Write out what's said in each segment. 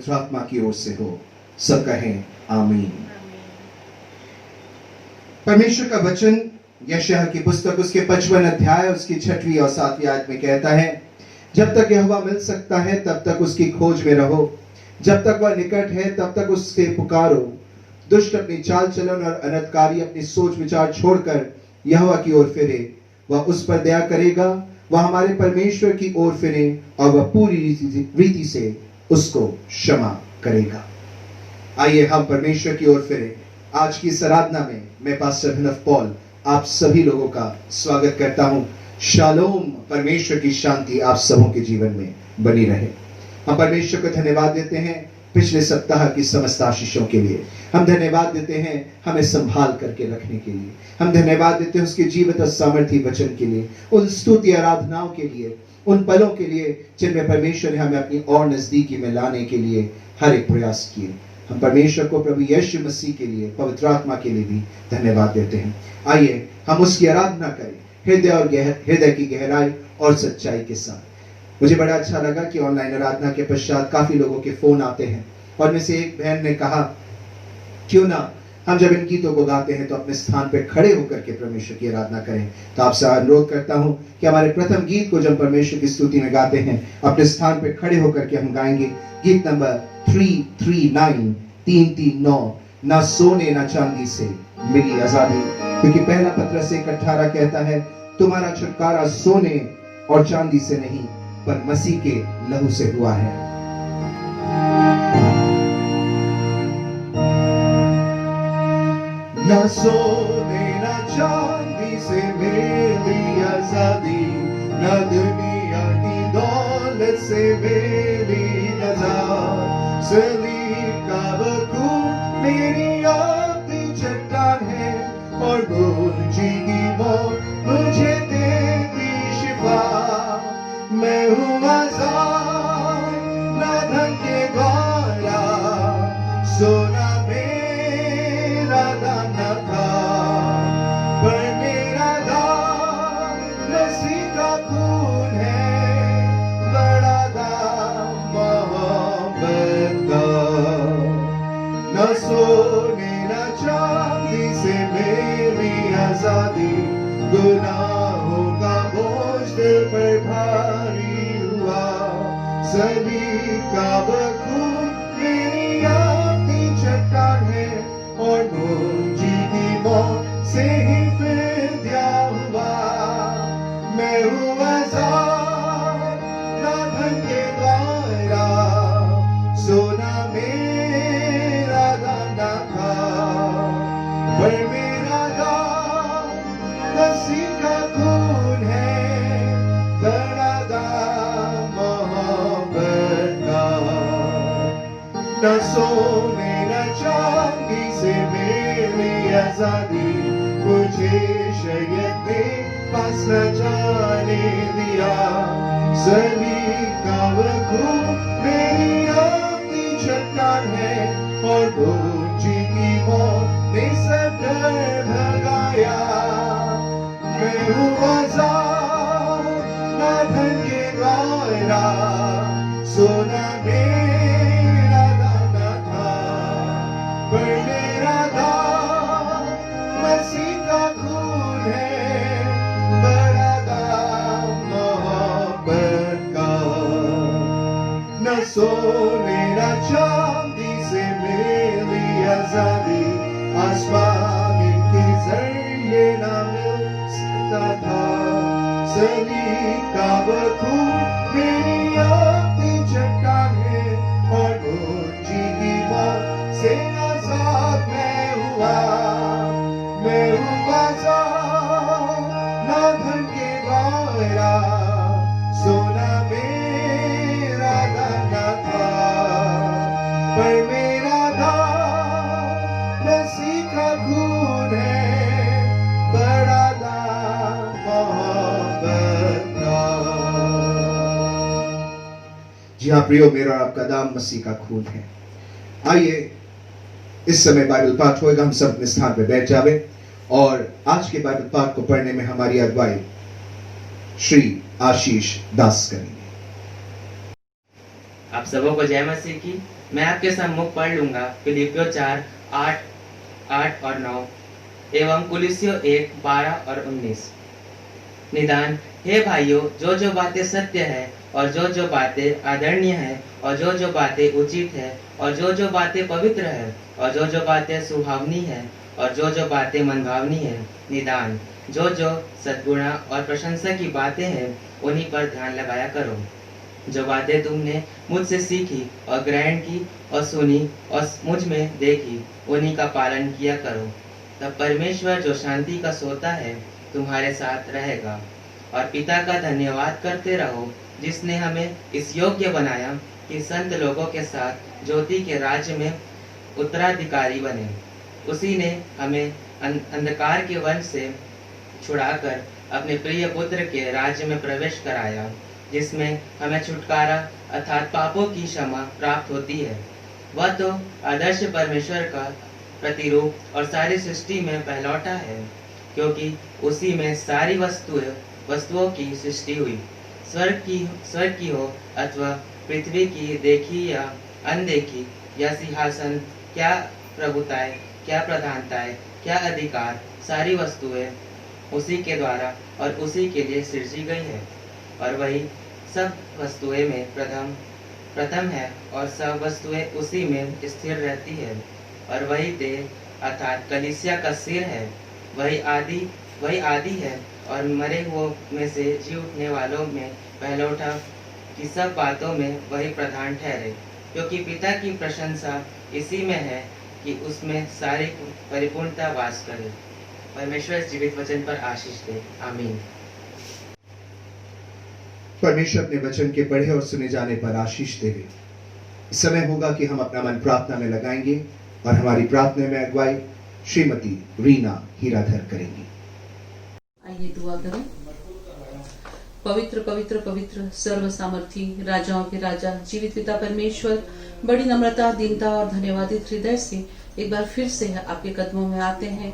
पवित्र आत्मा की ओर से हो। सब कहें आमीन। परमेश्वर का वचन यशायाह की पुस्तक उसके 55 अध्याय उसकी 6वीं और 7वीं आयत में कहता है, जब तक यहोवा मिल सकता है तब तक उसकी खोज में रहो, जब तक वह निकट है तब तक उससे पुकारो। दुष्ट अपनी चाल चलन और अनर्थकारी अपनी सोच विचार छोड़कर यहोवा की ओर फिरे, वह उस पर दया करेगा। वह हमारे परमेश्वर की ओर फिरे और वह पूरी रीति से उसको क्षमा करेगा। आइए हम परमेश्वर की ओर फिरे। आज की इस आराधना में मैं पास्टर अभिनव पॉल आप सभी लोगों का स्वागत करता हूं। शालोम, परमेश्वर की शांति आप सबों के जीवन में बनी रहे। हम परमेश्वर को धन्यवाद देते हैं पिछले सप्ताह की समस्त आशीषों के लिए। हम धन्यवाद देते हैं हमें संभाल करके रखने के लिए। हम धन्यवाद देते हैं उसके जीवित और सामर्थी वचन के लिए, उन स्तुति आराधनाओं के लिए, उन पलों के लिए जिनमें परमेश्वर ने हमें अपनी और नजदीकी में लाने के लिए हर एक प्रयास किए। हम परमेश्वर को प्रभु यीशु मसीह के लिए, पवित्र आत्मा के लिए भी धन्यवाद देते हैं। आइए हम उसकी आराधना करें हृदय की गहराई और सच्चाई के साथ। मुझे बड़ा अच्छा लगा कि ऑनलाइन आराधना के पश्चात काफी लोगों के फोन आते हैं और में से एक बहन ने कहा, क्यों ना हम जब इन गीतों को गाते हैं तो अपने स्थान पर खड़े होकर के परमेश्वर की आराधना करें। तो आपसे अनुरोध करता हूं कि हमारे प्रथम गीत को जब परमेश्वर की स्तुति में गाते हैं अपने स्थान पर खड़े होकर के हम गाएंगे। गीत नंबर 339 339, ना सोने ना चांदी से मिली आजादी। क्योंकि पहला पत्रस 1:18 कहता है, तुम्हारा छुटकारा सोने और चांदी से नहीं पर मसीह के लहू से हुआ है। ना सोने ना चांदी से मिली आजादी, ना दुनिया की दौलत से मिली नजात। सलीब का खून मेरी आपकी चट्टान है और मुझे की मौत मुझे देती शिफा। मैं हूँ आजाद ना धन के द्वारा, सोना मेरा दान न था, पर मेरा दान मसीह का खून है, बड़ा दाम मोहब्बत का। न सोने न चांदी से मेरी आजादी, गुनाहों का बोझ दिल पर भारी हुआ। सलीब का खून मेरी आपकी चट्टान है और मुझे की मौत से ही फिदिया हुआ। मैं हूँ आजाद ना धन के द्वारा, सोना मेरा दान न था, पर मेरा दान मसीह का खून है, बड़ा दाम मोहब्बत का। न सोने न चांदी से मेरी आजादी, मुझे शरीयत ने पास न जाने दिया। सलीब का खून मेरी आपकी चट्टान है और मुझे की मौत ने सब डर भगाया। मैं हूँ आजाद ना धन के द्वारा, सोना मेरा दान न था, पर मेरा दान मसीह का खून है, बड़ा दाम मोहब्बत का। न सोने न चांदी से मेरी आजादी, आसमान के जरिए न मिल सकता था। सलीब का खून मेरी आपकी चट्टान है और मुझे की मौत से आजाद मैं हुआ। मैं हूँ आजाद ना धन के द्वारा, सोना मेरा दान न था, पर मेरा दान मसीह का खून है, बड़ा दाम मोहब्बत का। जी हाँ प्रियो, मेरा और आपका दाम मसीह का खून है। आइए इस समय बाइबल पाठ होएगा। हम सब अपने स्थान पर बैठ जावे और आज के बाइबल पाठ को पढ़ने में हमारी अगुवाई श्री आशीष दास करेंगे। आप सबों को जय मसीह की। मैं आपके सम्मुख पढ़ लूंगा फिलिपियों 4:8 और 9 एवं कुलिसियों 1:12 और 19। निदान हे भाइयों, जो जो बातें सत्य है और जो जो बातें आदरणीय है और जो जो बातें उचित है और जो जो बातें पवित्र है और जो जो बातें सुहावनी है और जो जो बातें मनभावनी है, निदान जो जो सद्गुणा और प्रशंसा की बातें हैं उन्हीं पर ध्यान लगाया करो। जो बातें तुमने मुझसे सीखी और ग्रहण की और सुनी और मुझ में देखी, उन्हीं का पालन किया करो। तब परमेश्वर जो शांति का सोता है तुम्हारे साथ रहेगा। और पिता का धन्यवाद करते रहो, जिसने हमें इस योग्य बनाया कि संत लोगों के साथ ज्योति के राज्य में उत्तराधिकारी बने। उसी ने हमें अंधकार के वंश से छुड़ाकर अपने प्रिय पुत्र के राज्य में प्रवेश कराया, जिसमें हमें छुटकारा अर्थात पापों की क्षमा प्राप्त होती है। वह तो आदर्श परमेश्वर का प्रतिरूप और सारी सृष्टि में पहलौठा है, क्योंकि उसी में सारी वस्तुओं की सृष्टि हुई, स्वर्ग की हो अथवा पृथ्वी की, देखी या अनदेखी, या सिंहासन, क्या प्रभुताएं, क्या प्रधानताएं, क्या अधिकार, सारी वस्तुएं उसी के द्वारा और उसी के लिए सृजी गई है। और वही सब वस्तुएं में प्रथम है और सब वस्तुएं उसी में स्थिर रहती है। और वही देह अर्थात कलीसिया का सिर है। वही आदि है और मरे हुओं में से जी उठने वालों में पहलौठा, कि सब बातों में वही प्रधान ठहरे। क्योंकि पिता की प्रशंसा इसी में है कि उसमें सारी परिपूर्णता वास करे। परमेश्वर इस जीवित वचन पर आशीष दे। आमीन। परमेश्वर अपने वचन के पढ़े और सुने जाने पर आशीष देवे। इस समय होगा कि हम अपना मन प्रार्थना में लगाएंगे और हमारी प्रार्थना में अगुवाई श्रीमती रीना हीराधर करेंगी। आइए दुआ करें। पवित्र पवित्र पवित्र सर्व सामर्थी राजाओं के राजा जीवित पिता परमेश्वर, बड़ी नम्रता, दीनता और धन्यवादित हृदय से एक बार फिर से आपके कदमों में आते हैं।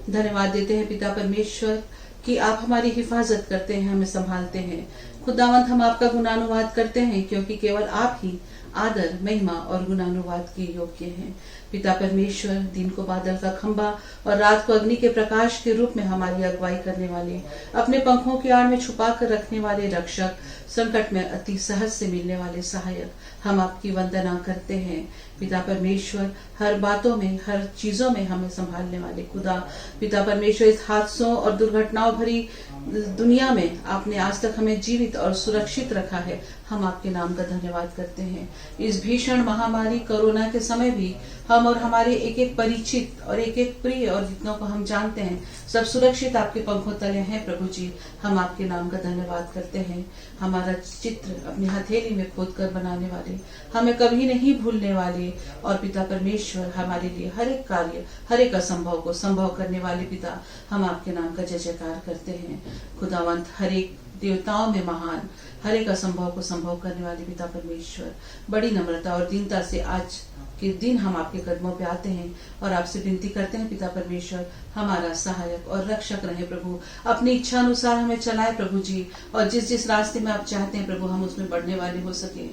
धन्यवाद देते हैं पिता परमेश्वर कि आप हमारी हिफाजत करते हैं, हमें संभालते हैं। खुदावंत, हम आपका गुणानुवाद करते हैं, क्योंकि केवल आप ही आदर, महिमा और गुणानुवाद के योग्य हैं। पिता परमेश्वर, दिन को बादल का खंभा और रात को अग्नि के प्रकाश के रूप में हमारी अगुवाई करने वाले, अपने पंखों की आड़ में छुपा कर रखने वाले रक्षक, संकट में अति सहज से मिलने वाले सहायक, हम आपकी वंदना करते हैं। पिता परमेश्वर, हर बातों में, हर चीजों में हमें संभालने वाले खुदा, पिता परमेश्वर, इस हादसों और दुर्घटनाओं भरी दुनिया में आपने आज तक हमें जीवित और सुरक्षित रखा है। हम आपके नाम का धन्यवाद करते हैं। इस भीषण महामारी कोरोना के समय भी हम और हमारे एक एक परिचित और एक एक प्रिय और जितनों को हम जानते हैं, सब सुरक्षित आपके पंखों तले हैं। प्रभु जी, हम आपके नाम का धन्यवाद करते हैं। हमारा चित्र अपनी हथेली में खोद कर बनाने वाले, हमें कभी नहीं भूलने वाले और पिता परमेश्वर, हमारे लिए हर एक कार्य, हर एक असंभव को संभव करने वाले पिता, हम आपके नाम का जय जयकार करते हैं। खुदावंत, हर एक देवताओं में महान, हर एक असंभव को संभव करने वाले पिता परमेश्वर, बड़ी नम्रता और दीनता से आज के दिन हम आपके कदमों पे आते हैं और आपसे विनती करते हैं पिता परमेश्वर, हमारा सहायक और रक्षक रहे प्रभु। अपनी इच्छा अनुसार हमें चलाए प्रभु जी, और जिस जिस रास्ते में आप चाहते हैं प्रभु, हम उसमें बढ़ने वाले हो सके।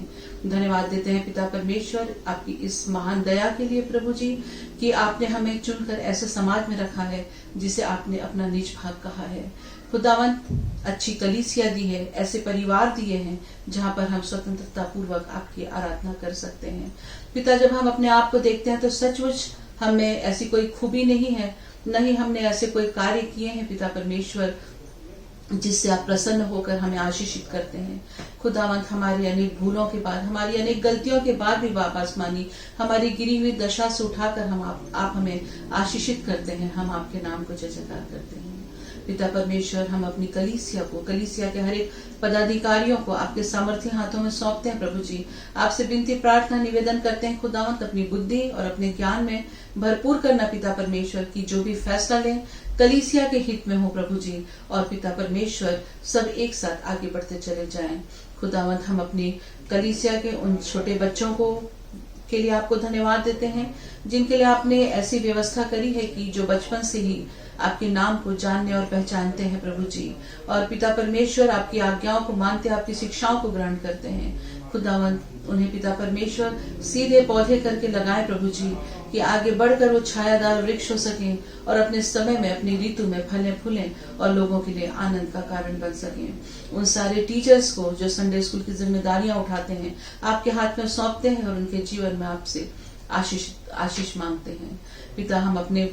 धन्यवाद देते हैं पिता परमेश्वर आपकी इस महान दया के लिए प्रभु जी, कि आपने हमें चुनकर ऐसे समाज में रखा है जिसे आपने अपना निज भाग कहा है। खुदावंत, अच्छी कलीसिया दी है, ऐसे परिवार दिए हैं जहाँ पर हम स्वतंत्रता पूर्वक आपकी आराधना कर सकते हैं। पिता, जब हम अपने आप को देखते हैं तो सचमुच हमें ऐसी कोई खूबी नहीं है, न ही हमने ऐसे कोई कार्य किए हैं पिता परमेश्वर जिससे आप प्रसन्न होकर हमें आशीषित करते हैं। खुदावंत, हमारी अनेक भूलों के बाद, हमारी अनेक गलतियों के बाद भी बाप आसमानी हमारी गिरी हुई दशा से उठाकर आप हमें आशीषित करते हैं। हम आपके नाम को जय जयकार करते हैं। पिता परमेश्वर, हम अपनी कलीसिया को, कलीसिया के हर एक पदाधिकारियों को आपके सामर्थ्य हाथों में सौंपते हैं प्रभु जी। आपसे विनती, प्रार्थना, निवेदन करते हैं खुदावंत, अपनी बुद्धि और अपने ज्ञान में भरपूर करना पिता परमेश्वर, की जो भी फैसला लें कलीसिया के हित में हो प्रभु जी। और पिता परमेश्वर, सब एक साथ आगे बढ़ते चले जाएं। खुदावंत, हम अपनी कलीसिया के उन छोटे बच्चों को के लिए आपको धन्यवाद देते हैं, जिनके लिए आपने ऐसी व्यवस्था करी है कि जो बचपन से ही आपके नाम को जानने और पहचानते हैं प्रभु जी। और पिता परमेश्वर, आपकी आज्ञाओं को मानते, आपकी शिक्षाओं को ग्रहण करते हैं। खुदावंत उन्हें पिता परमेश्वर सीधे पौधे करके लगाए प्रभु जी, कि आगे बढ़कर वो छायादार वृक्ष हो सकें और अपने समय में अपनी ऋतु में फलें फूलें और लोगों के लिए आनंद का कारण बन सकें। उन सारे टीचर्स को जो संडे स्कूल की जिम्मेदारियां उठाते हैं आपके हाथ में सौंपते हैं और उनके जीवन में आपसे आशीष मांगते हैं। पिता, हम अपने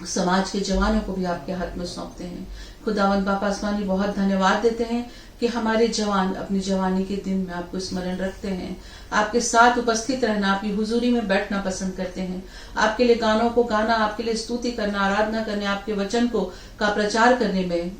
समाज के जवानों को भी आपके हाथ में सौंपते हैं। खुदावंद बापा आसमानी, बहुत धन्यवाद देते हैं कि हमारे जवान अपनी जवानी के दिन में आपको स्मरण रखते हैं, आपके साथ उपस्थित रहना, आपकी हुजूरी में बैठना पसंद करते हैं, आपके लिए गानों को गाना, आपके लिए स्तुति करना, आराधना करने, आपके वचन को का प्रचार करने में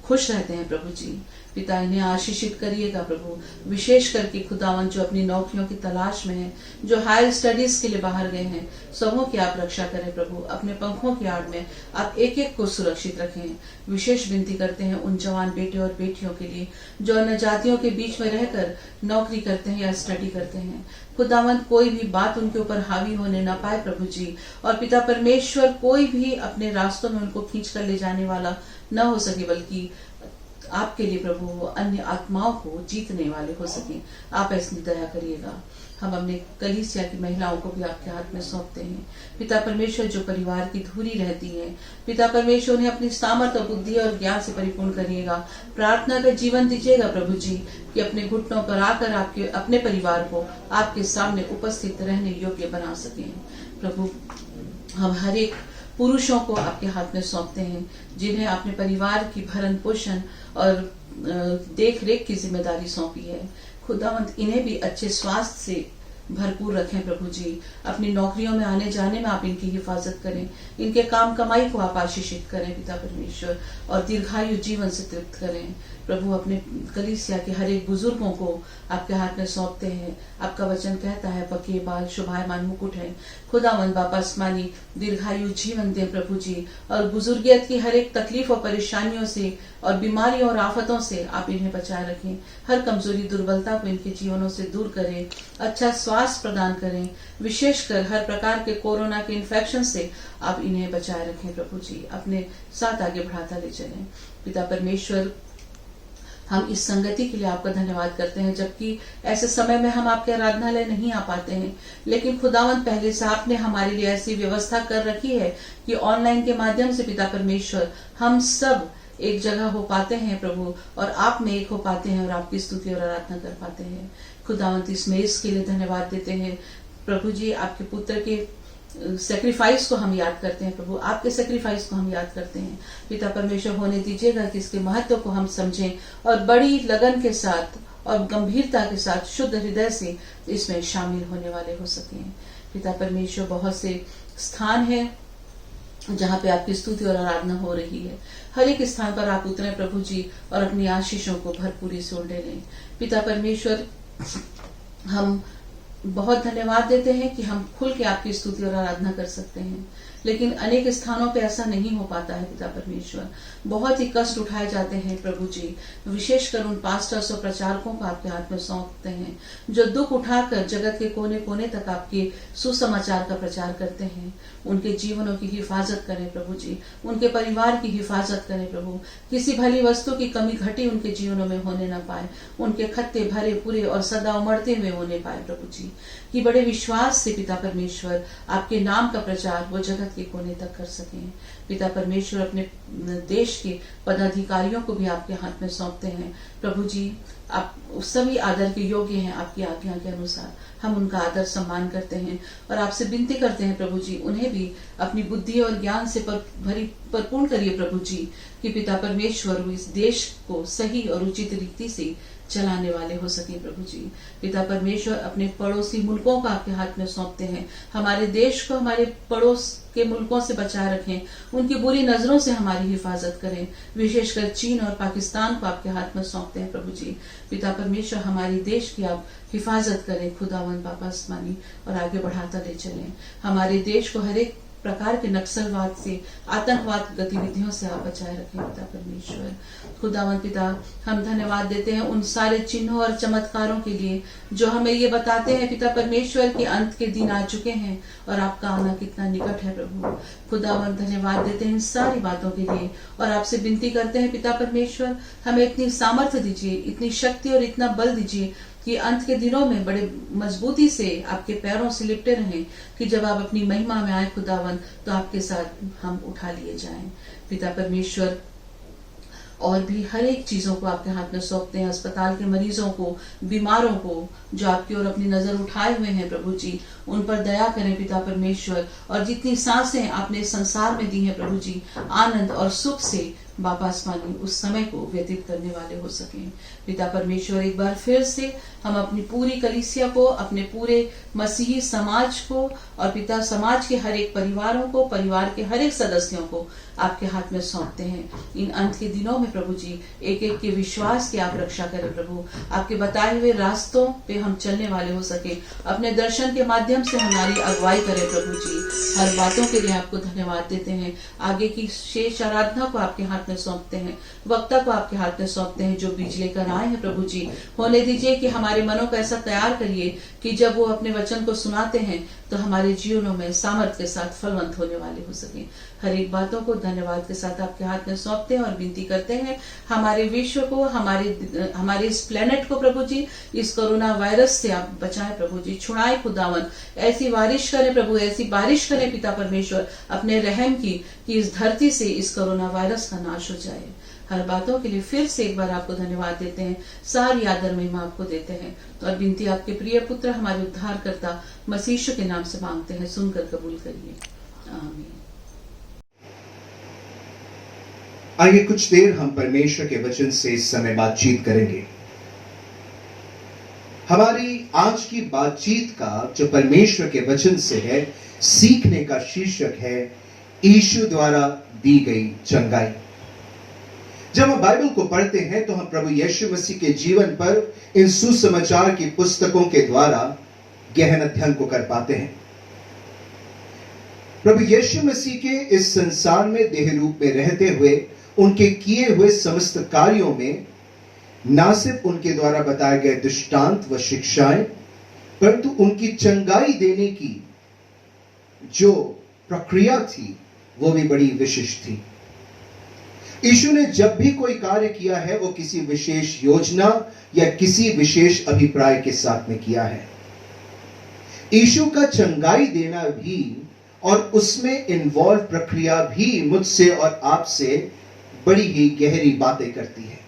खुश रहते हैं प्रभु जी। पिता, इन्हें आशीषित करिएगा प्रभु, विशेष करके खुदावन जो अपनी नौकरियों की तलाश में हैं, जो हायर स्टडीज के लिए बाहर गए हैं, सबों की आप रक्षा करें प्रभु। अपने पंखों की आड़ में आप एक एक को सुरक्षित रखें। विशेष विनती करते हैं उन जवान बेटे और बेटियों के लिए जो अन्य जातियों के बीच में रहकर नौकरी करते हैं या स्टडी करते हैं। खुदावंत, कोई भी बात उनके ऊपर हावी होने ना पाए प्रभु जी। और पिता परमेश्वर, कोई भी अपने रास्तों में उनको खींच कर ले जाने वाला न हो सके, बल्कि आपके लिए प्रभु वो अन्य आत्माओं को जीतने वाले हो सके। आप ऐसी दया करिएगा। हम अपने कलीसिया की महिलाओं को भी आपके हाथ में सौंपते हैं। पिता परमेश्वर, जो परिवार की धुरी रहती है, पिता परमेश्वर उन्हें अपनी सामर्थ्य, बुद्धि और ज्ञान से परिपूर्ण करिएगा। प्रार्थना का जीवन दीजिएगा प्रभु जी, कि अपने घुटनों पर आकर आपके अपने परिवार को आपके सामने उपस्थित रहने योग्य बना सकें। प्रभु, हम हर एक पुरुषों को आपके हाथ में सौंपते हैं, जिन्हें अपने परिवार की भरण पोषण और देख रेख की जिम्मेदारी सौंपी है। खुदावंत, इन्हें भी अच्छे स्वास्थ्य से भरपूर रखें प्रभु जी। अपनी नौकरियों में आने जाने में आप इनकी हिफाजत करें, इनके काम कमाई को आप आशीषित करें पिता परमेश्वर, और दीर्घायु जीवन से तृप्त करें प्रभु। अपने कलीसिया के हर एक बुजुर्गों को आपके हाथ में सौंपते हैं। आपका वचन कहता है, पके बाल शोभायमान मुकुट है। खुदावंद बापा आसमानी, दीर्घायु जीवन दे प्रभु जी, और बुजुर्गियत की हर एक तकलीफ और परेशानियों से और बीमारियों और आफतों से आप इन्हें बचाए रखें। हर कमजोरी दुर्बलता को इनके जीवनों से दूर करें, अच्छा स्वास्थ्य प्रदान करें। विशेषकर हर प्रकार के कोरोना के इन्फेक्शन से आप इन्हें बचाए रखें प्रभु जी। अपने साथ आगे बढ़ाता ले चलें पिता परमेश्वर। हम इस संगति के लिए आपका धन्यवाद करते हैं, जबकि ऐसे समय में हम आपके आराधनालय नहीं आ पाते हैं, लेकिन खुदावंत, पहले से आपने हमारे लिए ऐसी व्यवस्था कर रखी है कि ऑनलाइन के माध्यम से पिता परमेश्वर हम सब एक जगह हो पाते हैं प्रभु, और आप में एक हो पाते हैं और आपकी स्तुति और आराधना कर पाते हैं। खुदावंत, इसमें इसके लिए धन्यवाद देते हैं प्रभु जी। आपके पुत्र के सेक्रीफाइस को हम याद करते हैं प्रभु, आपके सेक्रीफाइस को हम याद करते हैं पिता परमेश्वर। होने दीजिएगा कि इसके महत्व को हम समझें और बड़ी लगन के साथ और गंभीरता के साथ शुद्ध हृदय से इसमें शामिल होने वाले हो सकें पिता परमेश्वर। बहुत से स्थान है जहाँ पे आपकी स्तुति और आराधना हो रही है, हर एक स्थान पर आप उतरे प्रभु जी और अपनी आशीषों को भरपूरी से उड़े लें पिता परमेश्वर। हम बहुत धन्यवाद देते हैं कि हम खुल के आपकी स्तुति और आराधना कर सकते हैं, लेकिन अनेक स्थानों पे ऐसा नहीं हो पाता है पिता परमेश्वर। बहुत ही कष्ट उठाए जाते हैं प्रभु जी। विशेषकर उन पास्टर्स और प्रचारकों को आपके हाथ में सौंपते हैं जो दुख उठाकर जगत के कोने कोने तक आपके सुसमाचार का प्रचार करते हैं। उनके जीवनों की हिफाजत करें प्रभु जी, उनके परिवार की हिफाजत करें प्रभु। किसी भली वस्तु की कमी घटी उनके जीवनों में होने ना पाए, उनके खत्ते भरे पूरे और सदा उमड़ते हुए होने पाए प्रभु जी। कि बड़े विश्वास से पिता परमेश्वर आपके नाम का प्रचार वो जगत के कोने तक कर सकें पिता परमेश्वर। अपने देश के पदाधिकारियों को भी आपके हाथ में सौंपते हैं प्रभु जी। आप सभी आदर के योग्य हैं, आपकी आज्ञा के अनुसार हम उनका आदर सम्मान करते हैं और आपसे विनती करते हैं प्रभु जी, उन्हें भी अपनी बुद्धि और ज्ञान से भरपूर करिए प्रभु जी, कि पिता परमेश्वर वो इस देश को सही और उचित रीति से चलाने वाले हो सके प्रभु जी। पिता परमेश्वर, अपने पड़ोसी मुल्कों को आपके हाथ में सौंपते हैं। हमारे देश को हमारे पड़ोस के मुल्कों से बचाए रखें, उनकी बुरी नजरों से हमारी हिफाजत करें। विशेषकर चीन और पाकिस्तान को आपके हाथ में सौंपते हैं प्रभु जी। पिता परमेश्वर, हमारे देश की आप हिफाजत करें खुदावन बापा आसमानी, और आगे बढ़ाता ले चलें। हमारे देश को हर एक प्रकार के नक्सलवाद से, आतंकवाद गतिविधियों से आप बचाए रखें पिता परमेश्वर। खुदावन पिता, हम धन्यवाद देते हैं उन सारे चिन्हों और चमत्कारों के लिए जो हमें ये बताते हैं पिता परमेश्वर कि अंत के दिन आ चुके हैं और आपका आना कितना निकट है प्रभु। खुदावन धन्यवाद देते हैं इन सारी बातों के लिए और आपसे विनती करते हैं पिता परमेश्वर, हमें इतनी सामर्थ्य दीजिए, इतनी शक्ति और इतना बल दीजिए कि अंत के दिनों में बड़े मजबूती से आपके पैरों से लिपटे रहें, कि जब आप अपनी महिमा में आए खुदावन तो आपके साथ हम उठा लिए जाएं। पिता परमेश्वर, और भी हर एक चीजों को आपके हाथ में सौंपते हैं, अस्पताल के मरीजों को, बीमारों को जो आपकी ओर अपनी नजर उठाए हुए हैं प्रभु जी, उन पर दया करें पिता परमेश्वर। और जितनी सांसें आपने संसार में दी हैं प्रभु जी, आनंद और सुख से बाबा आसमानी उस समय को व्यतीत करने वाले हो सकें। पिता परमेश्वर, एक बार फिर से हम अपनी पूरी कलीसिया को, अपने पूरे मसीही समाज को और पिता समाज के हर एक परिवारों को, परिवार के हर एक सदस्यों को आपके हाथ में सौंपते हैं। इन अंत के दिनों में प्रभु जी एक एक के विश्वास की आप रक्षा करें प्रभु, आपके बताए हुए रास्तों पे हम चलने वाले हो सके, अपने दर्शन के माध्यम से हमारी अगुवाई करें प्रभु जी। हर बातों के लिए आपको धन्यवाद देते हैं। आगे की शेष आराधना को आपके हाथ में सौंपते हैं, वक्ता को आपके हाथ में सौंपते हैं जो बीज लेकर आए हैं प्रभु जी। होने दीजिए कि हमारे मनों को ऐसा तैयार करिए कि जब वो अपने वचन को सुनाते हैं तो हमारे जीवनों में सामर्थ्य के साथ फलवंत होने वाले हो सके। हर एक बातों को धन्यवाद के साथ आपके हाथ में सौंपते हैं और विनती करते हैं हमारे विश्व को, हमारे इस प्लेनेट को प्रभु जी, इस कोरोना वायरस से आप बचाएं प्रभु जी, छुड़ाएं खुदावन। ऐसी बारिश करें प्रभु, ऐसी बारिश करें पिता परमेश्वर अपने रहम की, कि इस धरती से इस कोरोना वायरस का नाश हो जाए। हर बातों के लिए फिर से एक बार आपको धन्यवाद देते हैं, सारी आदर महिमा आपको देते हैं और विनती आपके प्रिय पुत्र हमारे उद्धारकर्ता मसीह के नाम से मांगते हैं, सुनकर कबूल करिए, आमीन। आइए कुछ देर हम परमेश्वर के वचन से इस समय बातचीत करेंगे। हमारी आज की बातचीत का जो परमेश्वर के वचन से है, सीखने का शीर्षक है यीशु द्वारा दी गई चंगाई। जब हम बाइबल को पढ़ते हैं तो हम प्रभु यीशु मसीह के जीवन पर इन सुसमाचार की पुस्तकों के द्वारा गहन अध्ययन को कर पाते हैं। प्रभु यीशु मसीह के इस संसार में देह रूप में रहते हुए उनके किए हुए समस्त कार्यों में न सिर्फ उनके द्वारा बताए गए दृष्टांत व शिक्षाएं, परंतु उनकी चंगाई देने की जो प्रक्रिया थी वो भी बड़ी विशिष्ट थी। यीशु ने जब भी कोई कार्य किया है वो किसी विशेष योजना या किसी विशेष अभिप्राय के साथ में किया है। यीशु का चंगाई देना भी और उसमें इन्वॉल्व प्रक्रिया भी मुझसे और आपसे बड़ी ही गहरी बातें करती है।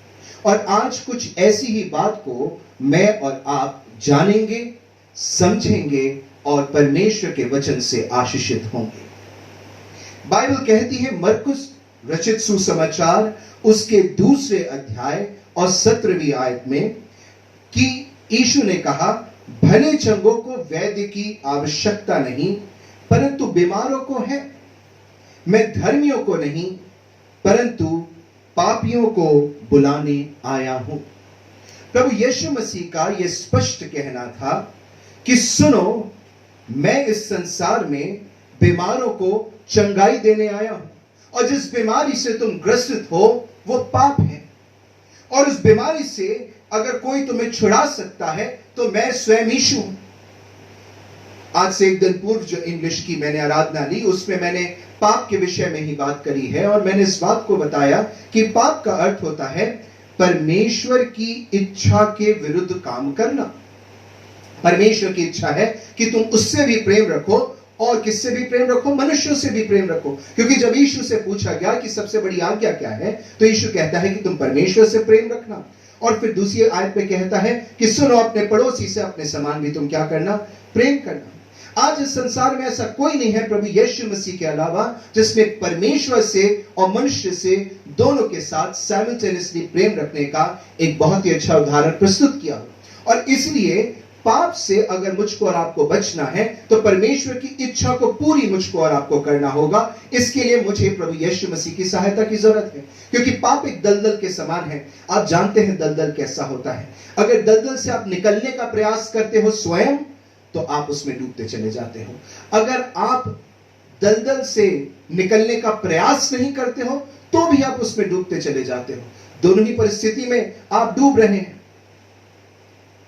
और आज कुछ ऐसी ही बात को मैं और आप जानेंगे, समझेंगे और परमेश्वर के वचन से आशीषित होंगे। बाइबल कहती है मरकुस रचित सुसमाचार उसके 2 अध्याय और 17वीं आयत में कि यीशु ने कहा, भले चंगों को वैद्य की आवश्यकता नहीं परंतु बीमारों को है। मैं धर्मियों को नहीं परंतु पापियों को बुलाने आया हूं। प्रभु यीशु मसीह का यह स्पष्ट कहना था कि सुनो, मैं इस संसार में बीमारों को चंगाई देने आया हूं और जिस बीमारी से तुम ग्रसित हो वो पाप है। और उस बीमारी से अगर कोई तुम्हें छुड़ा सकता है तो मैं स्वयं यीशु हूं। आज से एक दिन पूर्व जो इंग्लिश की मैंने आराधना ली उसमें मैंने पाप के विषय में ही बात करी है और मैंने इस बात को बताया कि पाप का अर्थ होता है परमेश्वर की इच्छा के विरुद्ध काम करना। परमेश्वर की इच्छा है कि तुम उससे भी प्रेम रखो और किससे भी प्रेम रखो, मनुष्यों से भी प्रेम रखो। क्योंकि जब यीशु से पूछा गया कि सबसे बड़ी आज्ञा क्या है तो यीशु कहता है कि तुम परमेश्वर से प्रेम रखना। और फिर दूसरी आयत में कहता है कि सुनो, अपने पड़ोसी से अपने समान भी तुम क्या करना, प्रेम करना। आज इस संसार में ऐसा कोई नहीं है प्रभु यीशु मसीह के अलावा जिसने परमेश्वर से और मनुष्य से दोनों के साथ साइमल्टेनियसली प्रेम रखने का एक बहुत ही अच्छा उदाहरण प्रस्तुत किया। और इसलिए पाप से अगर मुझको और आपको बचना है तो परमेश्वर की इच्छा को पूरी मुझको और आपको करना होगा। इसके लिए मुझे प्रभु यीशु मसीह की सहायता की जरूरत है, क्योंकि पाप एक दलदल के समान है। आप जानते हैं दलदल कैसा होता है। अगर दलदल से आप निकलने का प्रयास करते हो स्वयं तो आप उसमें डूबते चले जाते हो। अगर आप दलदल से निकलने का प्रयास नहीं करते हो तो भी आप उसमें डूबते चले जाते हो। दोनों ही परिस्थिति में आप डूब रहे हैं।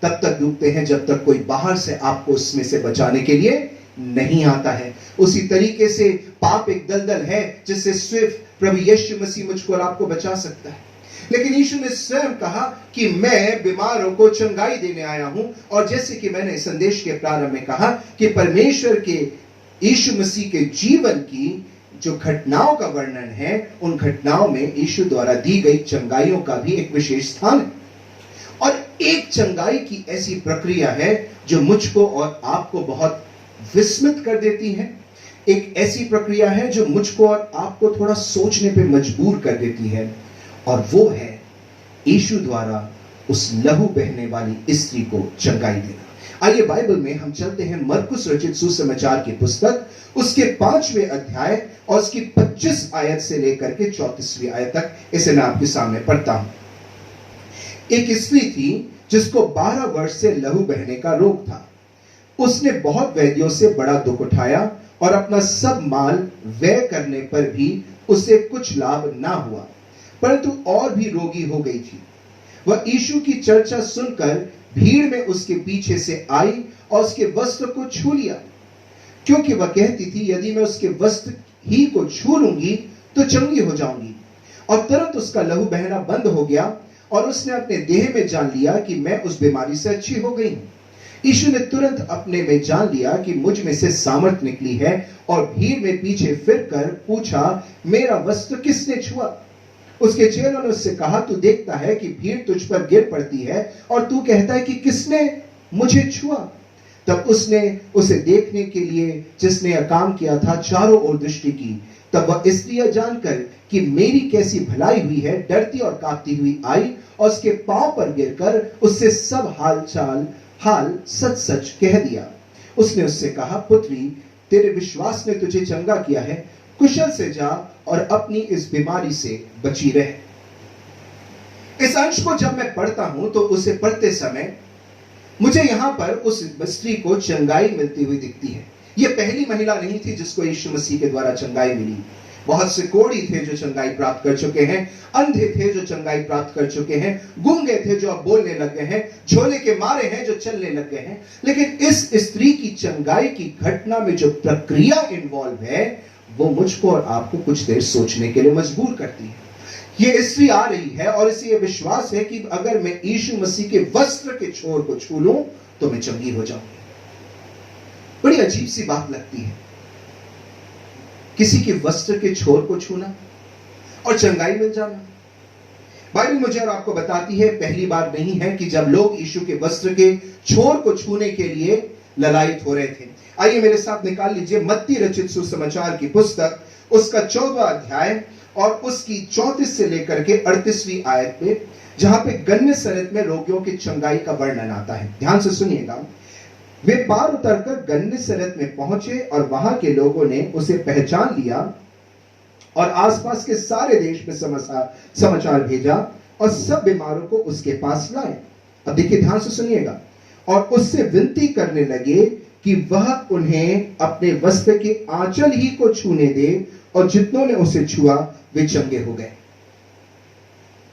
तब तक डूबते हैं जब तक कोई बाहर से आपको उसमें से बचाने के लिए नहीं आता है। उसी तरीके से पाप एक दलदल है जिससे सिर्फ प्रभु यीशु मसीह मुझको और आपको बचा सकता है। लेकिन यीशु ने स्वयं कहा कि मैं बीमारों को चंगाई देने आया हूं। और जैसे कि मैंने संदेश के प्रारंभ में कहा कि परमेश्वर के यीशु मसीह के जीवन की जो घटनाओं का वर्णन है, उन घटनाओं में यीशु द्वारा दी गई चंगाइयों का भी एक विशेष स्थान है। और एक चंगाई की ऐसी प्रक्रिया है जो मुझको और आपको बहुत विस्मित कर देती है। एक ऐसी प्रक्रिया है जो मुझको और आपको थोड़ा सोचने पे मजबूर कर देती है, और वो है यीशु द्वारा उस लहू बहने वाली स्त्री को चंगाई देना। आइए बाइबल में हम चलते हैं मरकुस रचित सुसमाचार की पुस्तक, उसके 5वें अध्याय और उसकी 25 आयत से लेकर के 34वीं आयत तक। इसे मैं आपके सामने पढ़ता हूं। एक स्त्री थी जिसको 12 वर्ष से लहू बहने का रोग था। उसने बहुत वैद्यों से बड़ा दुख उठाया और अपना सब माल व्यय करने पर भी उसे कुछ लाभ ना हुआ, परंतु और भी रोगी हो गई थी। वह यीशु की चर्चा सुनकर भीड़ में उसके पीछे से आई और उसके वस्त्र को छू लिया, क्योंकि वह कहती थी, यदि मैं उसके वस्त्र ही को छू लूंगी तो चंगी हो जाऊंगी। और तुरंत उसका लहू बहना बंद हो गया और उसने अपने देह में जान लिया कि मैं उस बीमारी से अच्छी हो गई हूं। यीशु ने तुरंत अपने में जान लिया कि मुझ में से सामर्थ निकली है, और भीड़ में पीछे फिरकर पूछा, मेरा वस्त्र किसने छुआ? उसके चेलों ने उससे कहा, तू देखता है कि भीड़ तुझ पर गिर पड़ती है और तू कहता है कि किसने मुझे छुआ? तब उसने उसे देखने के लिए जिसने यह काम किया था चारों ओर दृष्टि की। तब वह स्त्री जानकर कि मेरी कैसी भलाई हुई है, डरती और कांपती हुई आई और उसके पांव पर गिरकर उससे सब हाल सच सच कह दिया। उसने उससे कहा, पुत्री, तेरे विश्वास ने तुझे चंगा किया है, कुशल से जा और अपनी इस बीमारी से बची रहे। इस अंश को जब मैं पढ़ता हूं तो उसे पढ़ते समय मुझे यहां पर उस स्त्री को चंगाई मिलती हुई दिखती है। यह पहली महिला नहीं थी जिसको यीशु मसीह के द्वारा चंगाई मिली। बहुत से कोढ़ी थे जो चंगाई प्राप्त कर चुके हैं, अंधे थे जो चंगाई प्राप्त कर चुके हैं, गूंगे थे जो अब बोलने लग गए हैं, झोले के मारे हैं जो चलने लग गए हैं। लेकिन इस स्त्री की चंगाई की घटना में जो प्रक्रिया इन्वॉल्व है, वो मुझको और आपको कुछ देर सोचने के लिए मजबूर करती है। ये स्त्री आ रही है और इसे ये विश्वास है कि अगर मैं यीशु मसीह के वस्त्र के छोर को छू लूं तो मैं चंगी हो जाऊंगी। बड़ी अजीब सी बात लगती है, किसी के वस्त्र के छोर को छूना और चंगाई मिल जाना। बाइबल मुझे और आपको बताती है, पहली बार नहीं है कि जब लोग यीशु के वस्त्र के छोर को छूने के लिए ललायित हो रहे थे। आइए मेरे साथ निकाल लीजिए मत्ती रचित सुसमाचार की पुस्तक, उसका 14वां अध्याय और उसकी 34 से लेकर के 38वीं आयत पे, जहां पे गन्नेसरत में रोगियों की चंगाई का वर्णन आता है। ध्यान से सुनिएगा। वे पार उतरकर गन्नेसरत में पहुंचे और वहां के लोगों ने उसे पहचान लिया और आसपास के सारे देश में समाचार भेजा और सब बीमारों को उसके पास लाए। अब देखिए, ध्यान से सुनिएगा। और उससे विनती करने लगे कि वह उन्हें अपने वस्त्र के आंचल ही को छूने दे, और जितनों ने उसे छुआ वे चंगे हो गए।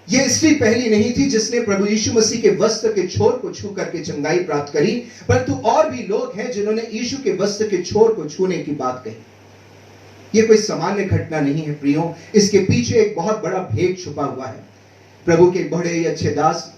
यह स्त्री पहली नहीं थी जिसने प्रभु यीशु मसीह के वस्त्र के छोर को छू करके चंगाई प्राप्त करी, परंतु और भी लोग हैं जिन्होंने यीशु के वस्त्र के छोर को छूने की बात कही। यह कोई सामान्य घटना नहीं है प्रियो, इसके पीछे एक बहुत बड़ा भेद छुपा हुआ है। प्रभु के बड़े ही अच्छे दास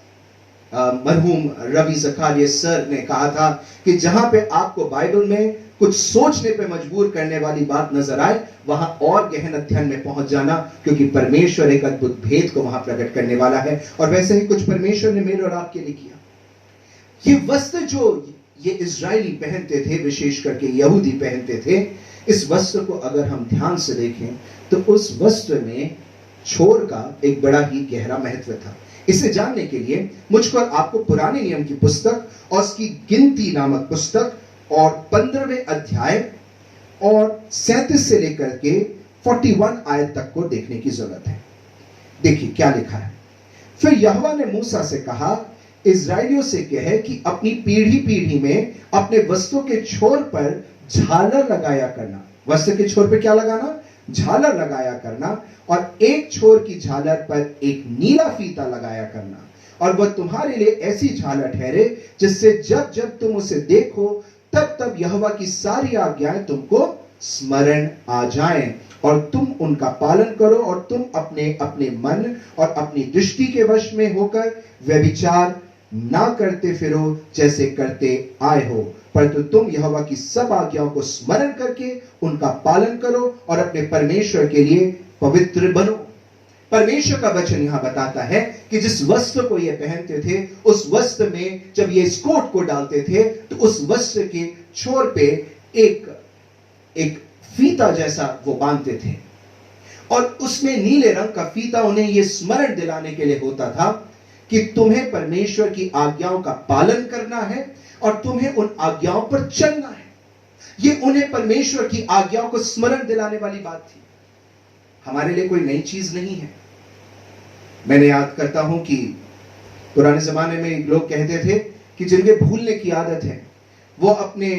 मरहूम रवि ज़कारिया सर ने कहा था कि जहां पे आपको बाइबल में कुछ सोचने पे मजबूर करने वाली बात नजर आए, वहां और गहन अध्ययन में पहुंच जाना, क्योंकि परमेश्वर एक अद्भुत भेद को वहां प्रकट करने वाला है। और वैसे ही कुछ परमेश्वर ने मेरे और आपके लिए किया। ये वस्त्र जो ये इजरायली पहनते थे, विशेष करके यहूदी पहनते थे, इस वस्त्र को अगर हम ध्यान से देखें तो उस वस्त्र में छोर का एक बड़ा ही गहरा महत्व था। इसे जानने के लिए मुझको आपको पुराने नियम की पुस्तक और उसकी गिनती नामक पुस्तक और 15वें अध्याय और 37 से लेकर के 41 आयत तक को देखने की जरूरत है। देखिए क्या लिखा है। फिर यहोवा ने मूसा से कहा, इजराइलियों से कहे कि अपनी पीढ़ी पीढ़ी में अपने वस्त्रों के छोर पर झालर लगाया करना। वस्त्र के छोर पे क्या लगाना? झालर लगाया करना। और एक छोर की झालर पर एक नीला फीता लगाया करना, और वह तुम्हारे लिए ऐसी झालर ठहरे जिससे जब जब तुम उसे देखो तब तब यहोवा की सारी आज्ञाएं तुमको स्मरण आ जाएं और तुम उनका पालन करो और तुम अपने अपने मन और अपनी दृष्टि के वश में होकर व्यभिचार ना करते फिरो जैसे करते आए हो, परंतु तुम यहोवा की सब आज्ञाओं को स्मरण करके उनका पालन करो और अपने परमेश्वर के लिए पवित्र बनो। परमेश्वर का वचन यहां बताता है कि जिस वस्त्र को ये पहनते थे, उस वस्त्र में जब ये इस कोट को डालते थे तो उस वस्त्र के छोर पे एक फीता जैसा वो बांधते थे और उसमें नीले रंग का फीता उन्हें यह स्मरण दिलाने के लिए होता था कि तुम्हें परमेश्वर की आज्ञाओं का पालन करना है और तुम्हें उन आज्ञाओं पर चलना है। यह उन्हें परमेश्वर की आज्ञाओं को स्मरण दिलाने वाली बात थी। हमारे लिए कोई नई चीज नहीं है। मैंने याद करता हूं कि पुराने जमाने में लोग कहते थे कि जिनके भूलने की आदत है वो अपने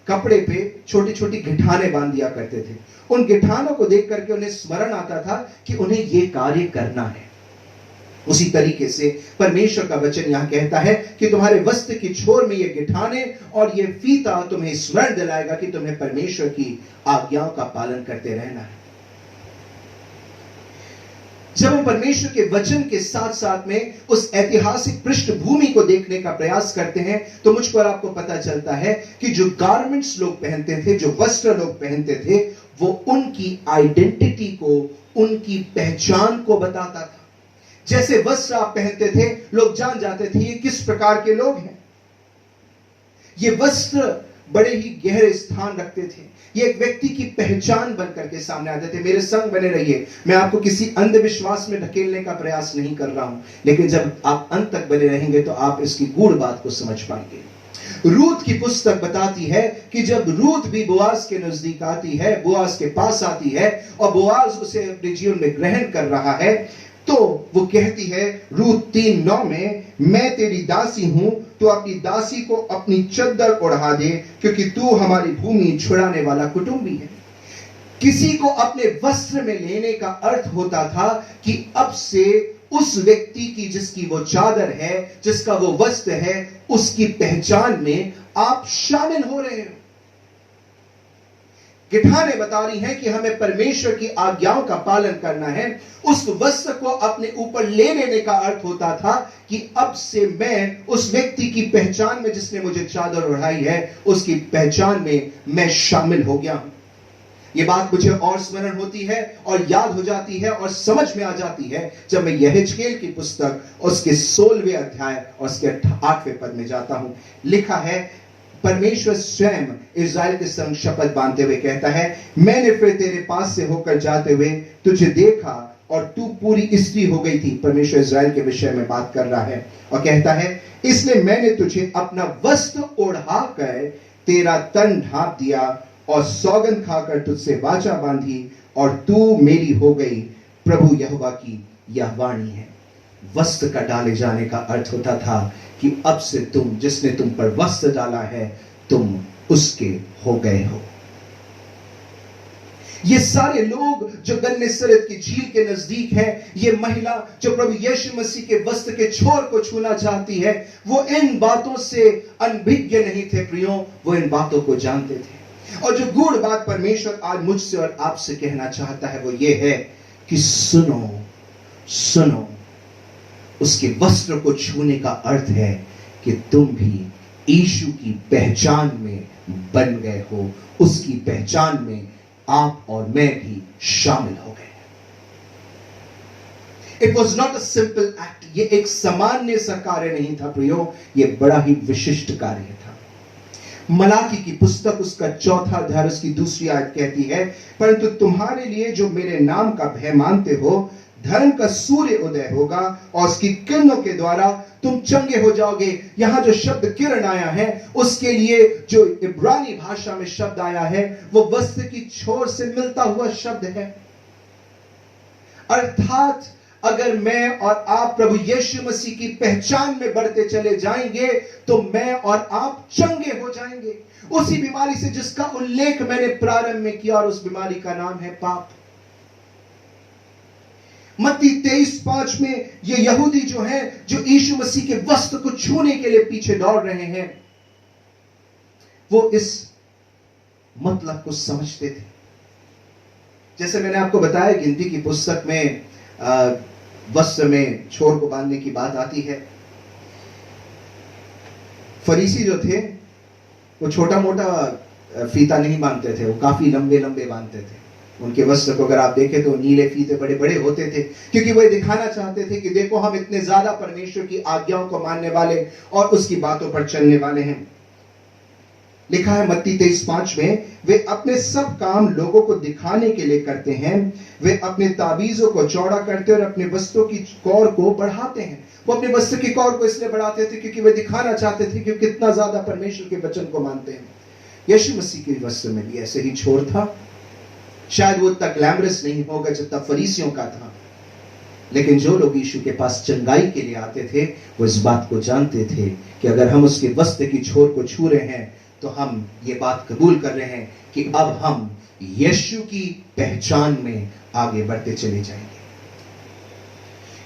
कपड़े पे छोटी छोटी गिठाने बांध दिया करते थे। उन गिठानों को देख करके उन्हें स्मरण आता था कि उन्हें यह कार्य करना है। उसी तरीके से परमेश्वर का वचन यहां कहता है कि तुम्हारे वस्त्र की छोर में ये गिठाने और ये फीता तुम्हें स्मरण दिलाएगा कि तुम्हें परमेश्वर की आज्ञाओं का पालन करते रहना है। जब हम परमेश्वर के वचन के साथ साथ में उस ऐतिहासिक पृष्ठभूमि को देखने का प्रयास करते हैं तो मुझको और आपको पता चलता है कि जो गारमेंट्स लोग पहनते थे, जो वस्त्र लोग पहनते थे, वो उनकी आइडेंटिटी को, उनकी पहचान को बताता था। जैसे वस्त्र आप पहनते थे, लोग जान जाते थे ये किस प्रकार के लोग हैं। ये वस्त्र बड़े ही गहरे स्थान रखते थे। ये एक व्यक्ति की पहचान बनकर के सामने आते थे। मेरे संग बने रहिए, मैं आपको किसी अंधविश्वास में ढकेलने का प्रयास नहीं कर रहा हूं, लेकिन जब आप अंत तक बने रहेंगे तो आप इसकी गूढ़ बात को समझ पाएंगे। रूत की पुस्तक बताती है कि जब रूत भी बोआज के नजदीक आती है, बोआज के पास आती है और बोआज उसे अपने जीवन में ग्रहण कर रहा है, तो वो कहती है रूत 3:9 में, मैं तेरी दासी हूं, तो अपनी दासी को अपनी चद्दर ओढ़ा दे, क्योंकि तू हमारी भूमि छुड़ाने वाला कुटुंबी है। किसी को अपने वस्त्र में लेने का अर्थ होता था कि अब से उस व्यक्ति की, जिसकी वो चादर है, जिसका वो वस्त्र है, उसकी पहचान में आप शामिल हो रहे हो। गिठाने बता रही हैं कि हमें परमेश्वर की आज्ञाओं का पालन करना है। उस वस्त्र को अपने ऊपर ले लेने का अर्थ होता था कि अब से मैं उस व्यक्ति की पहचान में, जिसने मुझे चादर ओढ़ाई है, उसकी पहचान में मैं शामिल हो गया हूं। यह बात मुझे और स्मरण होती है और याद हो जाती है और समझ में आ जाती है जब मैं यहेजकेल की पुस्तक उसके 16वें अध्याय और उसके 8वें पद में जाता हूं। लिखा है, परमेश्वर स्वयं इस्राएल के संग शपथ बांधते हुए कहता है, मैंने फिर तेरे पास से होकर जाते हुए तुझे देखा और तू पूरी स्त्री हो गई थी। परमेश्वर इस्राएल के विषय में बात कर रहा है और कहता है, इसलिए मैंने तुझे अपना वस्त्र ओढ़ा कर तेरा तन ढांप दिया और सौगंध खाकर तुझसे वाचा बांधी और तू मेरी हो गई। प्रभु यहोवा की यह वाणी है। वस्त्र का डाले जाने का अर्थ होता था कि अब से तुम, जिसने तुम पर वस्त्र डाला है, तुम उसके हो गए हो। ये सारे लोग जो गन्नेसरत की झील के नजदीक हैं, ये महिला जो प्रभु यीशु मसीह के वस्त्र के छोर को छूना चाहती है, वो इन बातों से अनभिज्ञ नहीं थे प्रियो, वो इन बातों को जानते थे। और जो गूढ़ बात परमेश्वर आज मुझसे और आपसे कहना चाहता है वो ये है कि सुनो, सुनो, उसके वस्त्र को छूने का अर्थ है कि तुम भी यीशु की पहचान में बन गए हो। उसकी पहचान में आप और मैं भी शामिल हो गए। It was not a simple act. ये एक सामान्य सा कार्य नहीं था प्रियो, ये बड़ा ही विशिष्ट कार्य था। मलाकी की पुस्तक उसका 4था अध्याय उसकी 2री आयत कहती है, परंतु तुम्हारे लिए जो मेरे नाम का भय मानते हो, धर्म का सूर्य उदय होगा और उसकी किरणों के द्वारा तुम चंगे हो जाओगे। यहां जो शब्द किरण आया है, उसके लिए जो इब्रानी भाषा में शब्द आया है, वो वस्त्र की छोर से मिलता हुआ शब्द है। अर्थात अगर मैं और आप प्रभु यीशु मसीह की पहचान में बढ़ते चले जाएंगे तो मैं और आप चंगे हो जाएंगे उसी बीमारी से जिसका उल्लेख मैंने प्रारंभ में किया, और उस बीमारी का नाम है पाप। मत्ती 23:5 में ये यहूदी जो हैं, जो यीशु मसीह के वस्त्र को छूने के लिए पीछे दौड़ रहे हैं, वो इस मतलब को समझते थे। जैसे मैंने आपको बताया, गिनती की पुस्तक में वस्त्र में छोर को बांधने की बात आती है। फरीसी जो थे वो छोटा मोटा फीता नहीं बांधते थे, वो काफी लंबे लंबे बांधते थे। उनके वस्त्र को अगर आप देखें तो नीले फीते बड़े बड़े होते थे, क्योंकि वो दिखाना चाहते थे कि देखो हम इतने ज्यादा परमेश्वर की आज्ञाओं को मानने वाले और उसकी बातों पर चलने वाले हैं। लिखा है मत्ती 23:5 में, वे अपने सब काम लोगों को दिखाने के लिए करते हैं। वे अपने ताबीजों को चौड़ा करते और अपने वस्त्रों की कौर को बढ़ाते हैं। वो अपने वस्त्र की कौर को इसलिए बढ़ाते थे क्योंकि वे दिखाना चाहते थे कि कितना ज्यादा परमेश्वर के वचन को मानते हैं। यीशु मसीह के वस्त्र में भी ऐसे ही छोर था। शायद वो उतना ग्लैमरस नहीं होगा जितना फरीसियों का था, लेकिन जो लोग यीशु के पास चंगाई के लिए आते थे वो इस बात को जानते थे कि अगर हम उसके वस्त्र की छोर को छू रहे हैं तो हम ये बात कबूल कर रहे हैं कि अब हम यीशु की पहचान में आगे बढ़ते चले जाएंगे।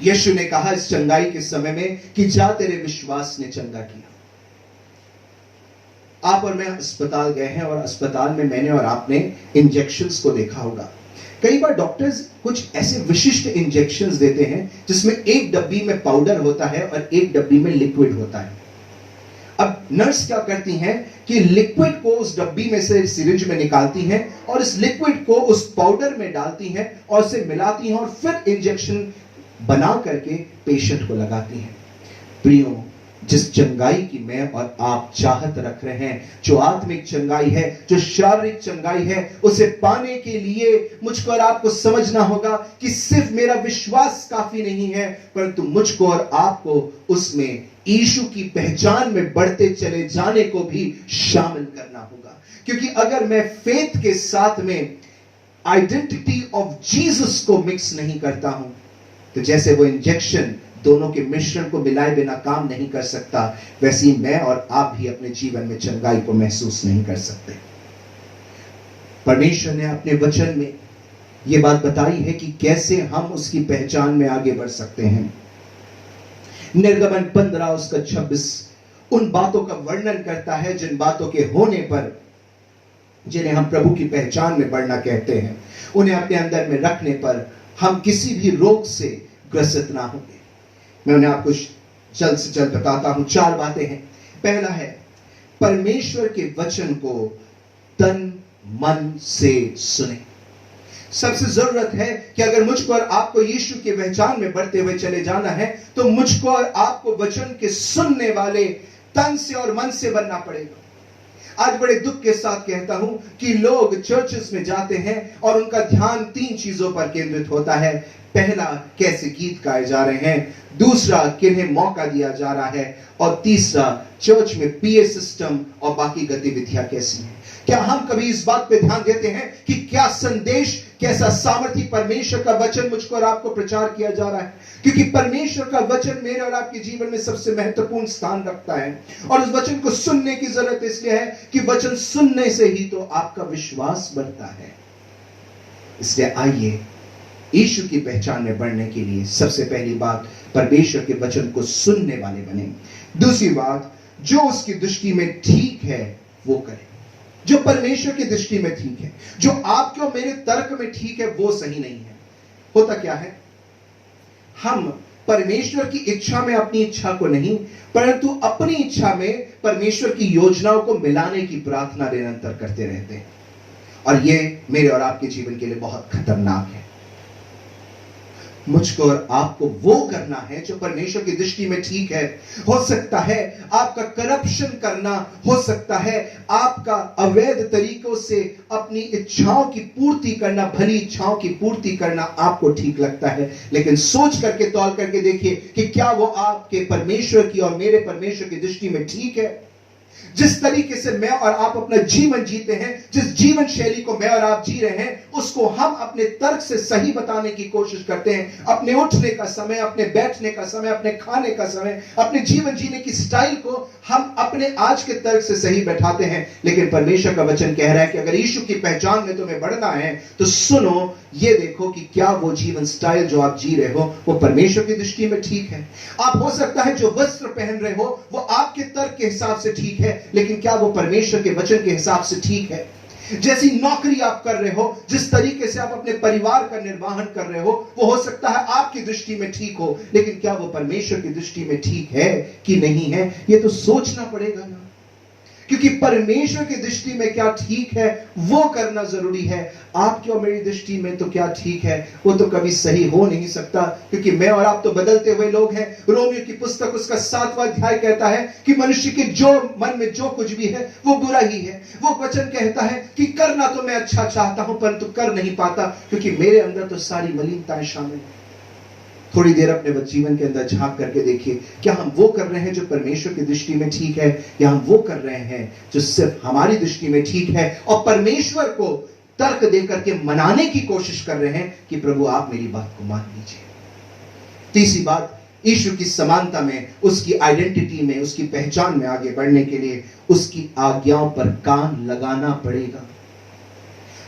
यीशु ने कहा इस चंगाई के समय में कि जा तेरे विश्वास ने चंगा किया। आप और मैं अस्पताल गए हैं और अस्पताल में मैंने और आपने इंजेक्शंस को देखा होगा। कई बार डॉक्टर्स कुछ ऐसे विशिष्ट इंजेक्शंस देते हैं जिसमें एक डब्बी में पाउडर होता है और एक डब्बी में लिक्विड होता है। अब नर्स क्या करती हैं कि लिक्विड को उस डब्बी में से सिरिंज में निकालती हैं और इस लिक्विड को उस पाउडर में डालती हैं और उसे मिलाती हैं और फिर इंजेक्शन बना करके पेशेंट को लगाती हैं। प्रियो, जिस चंगाई की मैं और आप चाहत रख रहे हैं, जो आत्मिक चंगाई है, जो शारीरिक चंगाई है, उसे पाने के लिए मुझको और आपको समझना होगा कि सिर्फ मेरा विश्वास काफी नहीं है, परंतु मुझको और आपको उसमें यीशु की पहचान में बढ़ते चले जाने को भी शामिल करना होगा। क्योंकि अगर मैं फेथ के साथ में आइडेंटिटी ऑफ जीसस को मिक्स नहीं करता हूं, तो जैसे वो इंजेक्शन दोनों के मिश्रण को मिलाए बिना काम नहीं कर सकता, वैसे ही मैं और आप भी अपने जीवन में चंगाई को महसूस नहीं कर सकते। परमेश्वर ने अपने वचन में यह बात बताई है कि कैसे हम उसकी पहचान में आगे बढ़ सकते हैं। निर्गमन 15 उसका 26 उन बातों का वर्णन करता है जिन बातों के होने पर, जिन्हें हम प्रभु की पहचान में बढ़ना कहते हैं, उन्हें अपने अंदर में रखने पर हम किसी भी रोग से ग्रसित ना होंगे। मैं उन्हें आपको जल्द से जल्द बताता हूं। 4 बातें हैं। पहला है, परमेश्वर के वचन को तन मन से सुने। सबसे जरूरत है कि अगर मुझको और आपको यीशु की पहचान में बढ़ते हुए चले जाना है तो मुझको और आपको वचन के सुनने वाले तन से और मन से बनना पड़ेगा। आज बड़े दुख के साथ कहता हूं कि लोग चर्चेस में जाते हैं और उनका ध्यान 3 चीजों पर केंद्रित होता है। पहला, कैसे गीत गाए जा रहे हैं, दूसरा, किन्हें मौका दिया जा रहा है, और तीसरा, चर्च में पीए सिस्टम और बाकी गतिविधियां कैसी हैं। क्या हम कभी इस बात पे ध्यान देते हैं कि क्या संदेश, कैसा सामर्थी परमेश्वर का वचन मुझको और आपको प्रचार किया जा रहा है? क्योंकि परमेश्वर का वचन मेरे और आपके जीवन में सबसे महत्वपूर्ण स्थान रखता है और उस वचन को सुनने की जरूरत इसलिए है कि वचन सुनने से ही तो आपका विश्वास बढ़ता है। इसलिए आइए यीशु की पहचान में बढ़ने के लिए सबसे पहली बात, परमेश्वर के वचन को सुनने वाले बने। दूसरी बात, जो उसकी दृष्टि में ठीक है वो करें। जो परमेश्वर की दृष्टि में ठीक है, जो आपके और मेरे तर्क में ठीक है, वो सही नहीं है। होता क्या है, हम परमेश्वर की इच्छा में अपनी इच्छा को नहीं, परंतु अपनी इच्छा में परमेश्वर की योजनाओं को मिलाने की प्रार्थना निरंतर करते रहते हैं, और ये मेरे और आपके जीवन के लिए बहुत खतरनाक है। मुझको और आपको वो करना है जो परमेश्वर की दृष्टि में ठीक है। हो सकता है आपका करप्शन करना, हो सकता है आपका अवैध तरीकों से अपनी इच्छाओं की पूर्ति करना, भली इच्छाओं की पूर्ति करना आपको ठीक लगता है, लेकिन सोच करके तौल करके देखिए कि क्या वो आपके परमेश्वर की और मेरे परमेश्वर की दृष्टि में ठीक है। जिस तरीके से मैं और आप अपना जीवन जीते हैं, जिस जीवन शैली को मैं और आप जी रहे हैं, उसको हम अपने तर्क से सही बताने की कोशिश करते हैं। अपने उठने का समय, अपने बैठने का समय, अपने खाने का समय, अपने जीवन जीने की स्टाइल को हम अपने आज के तर्क से सही बैठाते हैं। लेकिन परमेश्वर का वचन कह रहा है कि अगर यीशु की पहचान में तुम्हें बढ़ना है तो सुनो, ये देखो कि क्या वो जीवन स्टाइल जो आप जी रहे हो वो परमेश्वर की दृष्टि में ठीक है। आप हो सकता है जो वस्त्र पहन रहे हो वो आपके तर्क के हिसाब से ठीक है, लेकिन क्या वो परमेश्वर के वचन के हिसाब से ठीक है? जैसी नौकरी आप कर रहे हो, जिस तरीके से आप अपने परिवार का निर्वहन कर रहे हो, वो हो सकता है आपकी दृष्टि में ठीक हो, लेकिन क्या वो परमेश्वर की दृष्टि में ठीक है कि नहीं है, ये तो सोचना पड़ेगा ना। क्योंकि परमेश्वर की दृष्टि में क्या ठीक है वो करना जरूरी है। आपकी और मेरी दृष्टि में तो क्या ठीक है वो तो कभी सही हो नहीं सकता, क्योंकि मैं और आप तो बदलते हुए लोग हैं। रोमियो की पुस्तक उसका 7वां अध्याय कहता है कि मनुष्य के जो मन में जो कुछ भी है वो बुरा ही है। वो वचन कहता है कि करना तो मैं अच्छा चाहता हूं परंतु कर नहीं पाता, क्योंकि मेरे अंदर तो सारी मलिनताएं शामिल हैं। थोड़ी देर अपने जीवन के अंदर झांक करके देखिए, क्या हम वो कर रहे हैं जो परमेश्वर की दृष्टि में ठीक है, या हम वो कर रहे हैं जो सिर्फ हमारी दृष्टि में ठीक है और परमेश्वर को तर्क देकर के मनाने की कोशिश कर रहे हैं कि प्रभु आप मेरी बात को मान लीजिए। तीसरी बात, यीशु की समानता में, उसकी आइडेंटिटी में, उसकी पहचान में आगे बढ़ने के लिए उसकी आज्ञाओं पर कान लगाना पड़ेगा।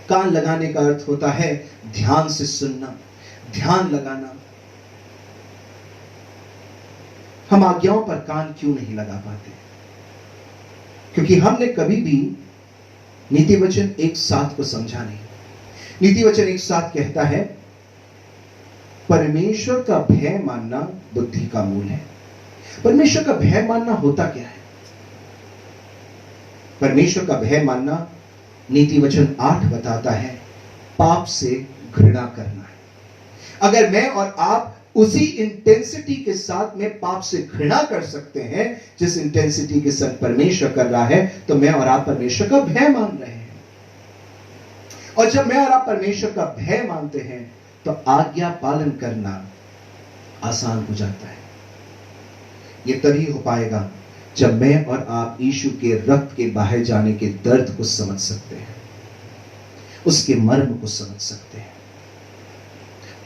कान लगाने का अर्थ होता है ध्यान से सुनना, ध्यान लगाना। हम आज्ञाओं पर कान क्यों नहीं लगा पाते? क्योंकि हमने कभी भी नीति वचन 1:7 को समझा नहीं। नीति वचन 1:7 कहता है परमेश्वर का भय मानना बुद्धि का मूल है। परमेश्वर का भय मानना होता क्या है? परमेश्वर का भय मानना, नीति वचन 8 बताता है, पाप से घृणा करना है। अगर मैं और आप उसी इंटेंसिटी के साथ में पाप से घृणा कर सकते हैं जिस इंटेंसिटी के साथ परमेश्वर कर रहा है, तो मैं और आप परमेश्वर का भय मान रहे हैं। और जब मैं और आप परमेश्वर का भय मानते हैं तो आज्ञा पालन करना आसान हो जाता है। यह तभी हो पाएगा जब मैं और आप यीशु के रक्त के बहाए जाने के दर्द को समझ सकते हैं, उसके मर्म को समझ सकते हैं।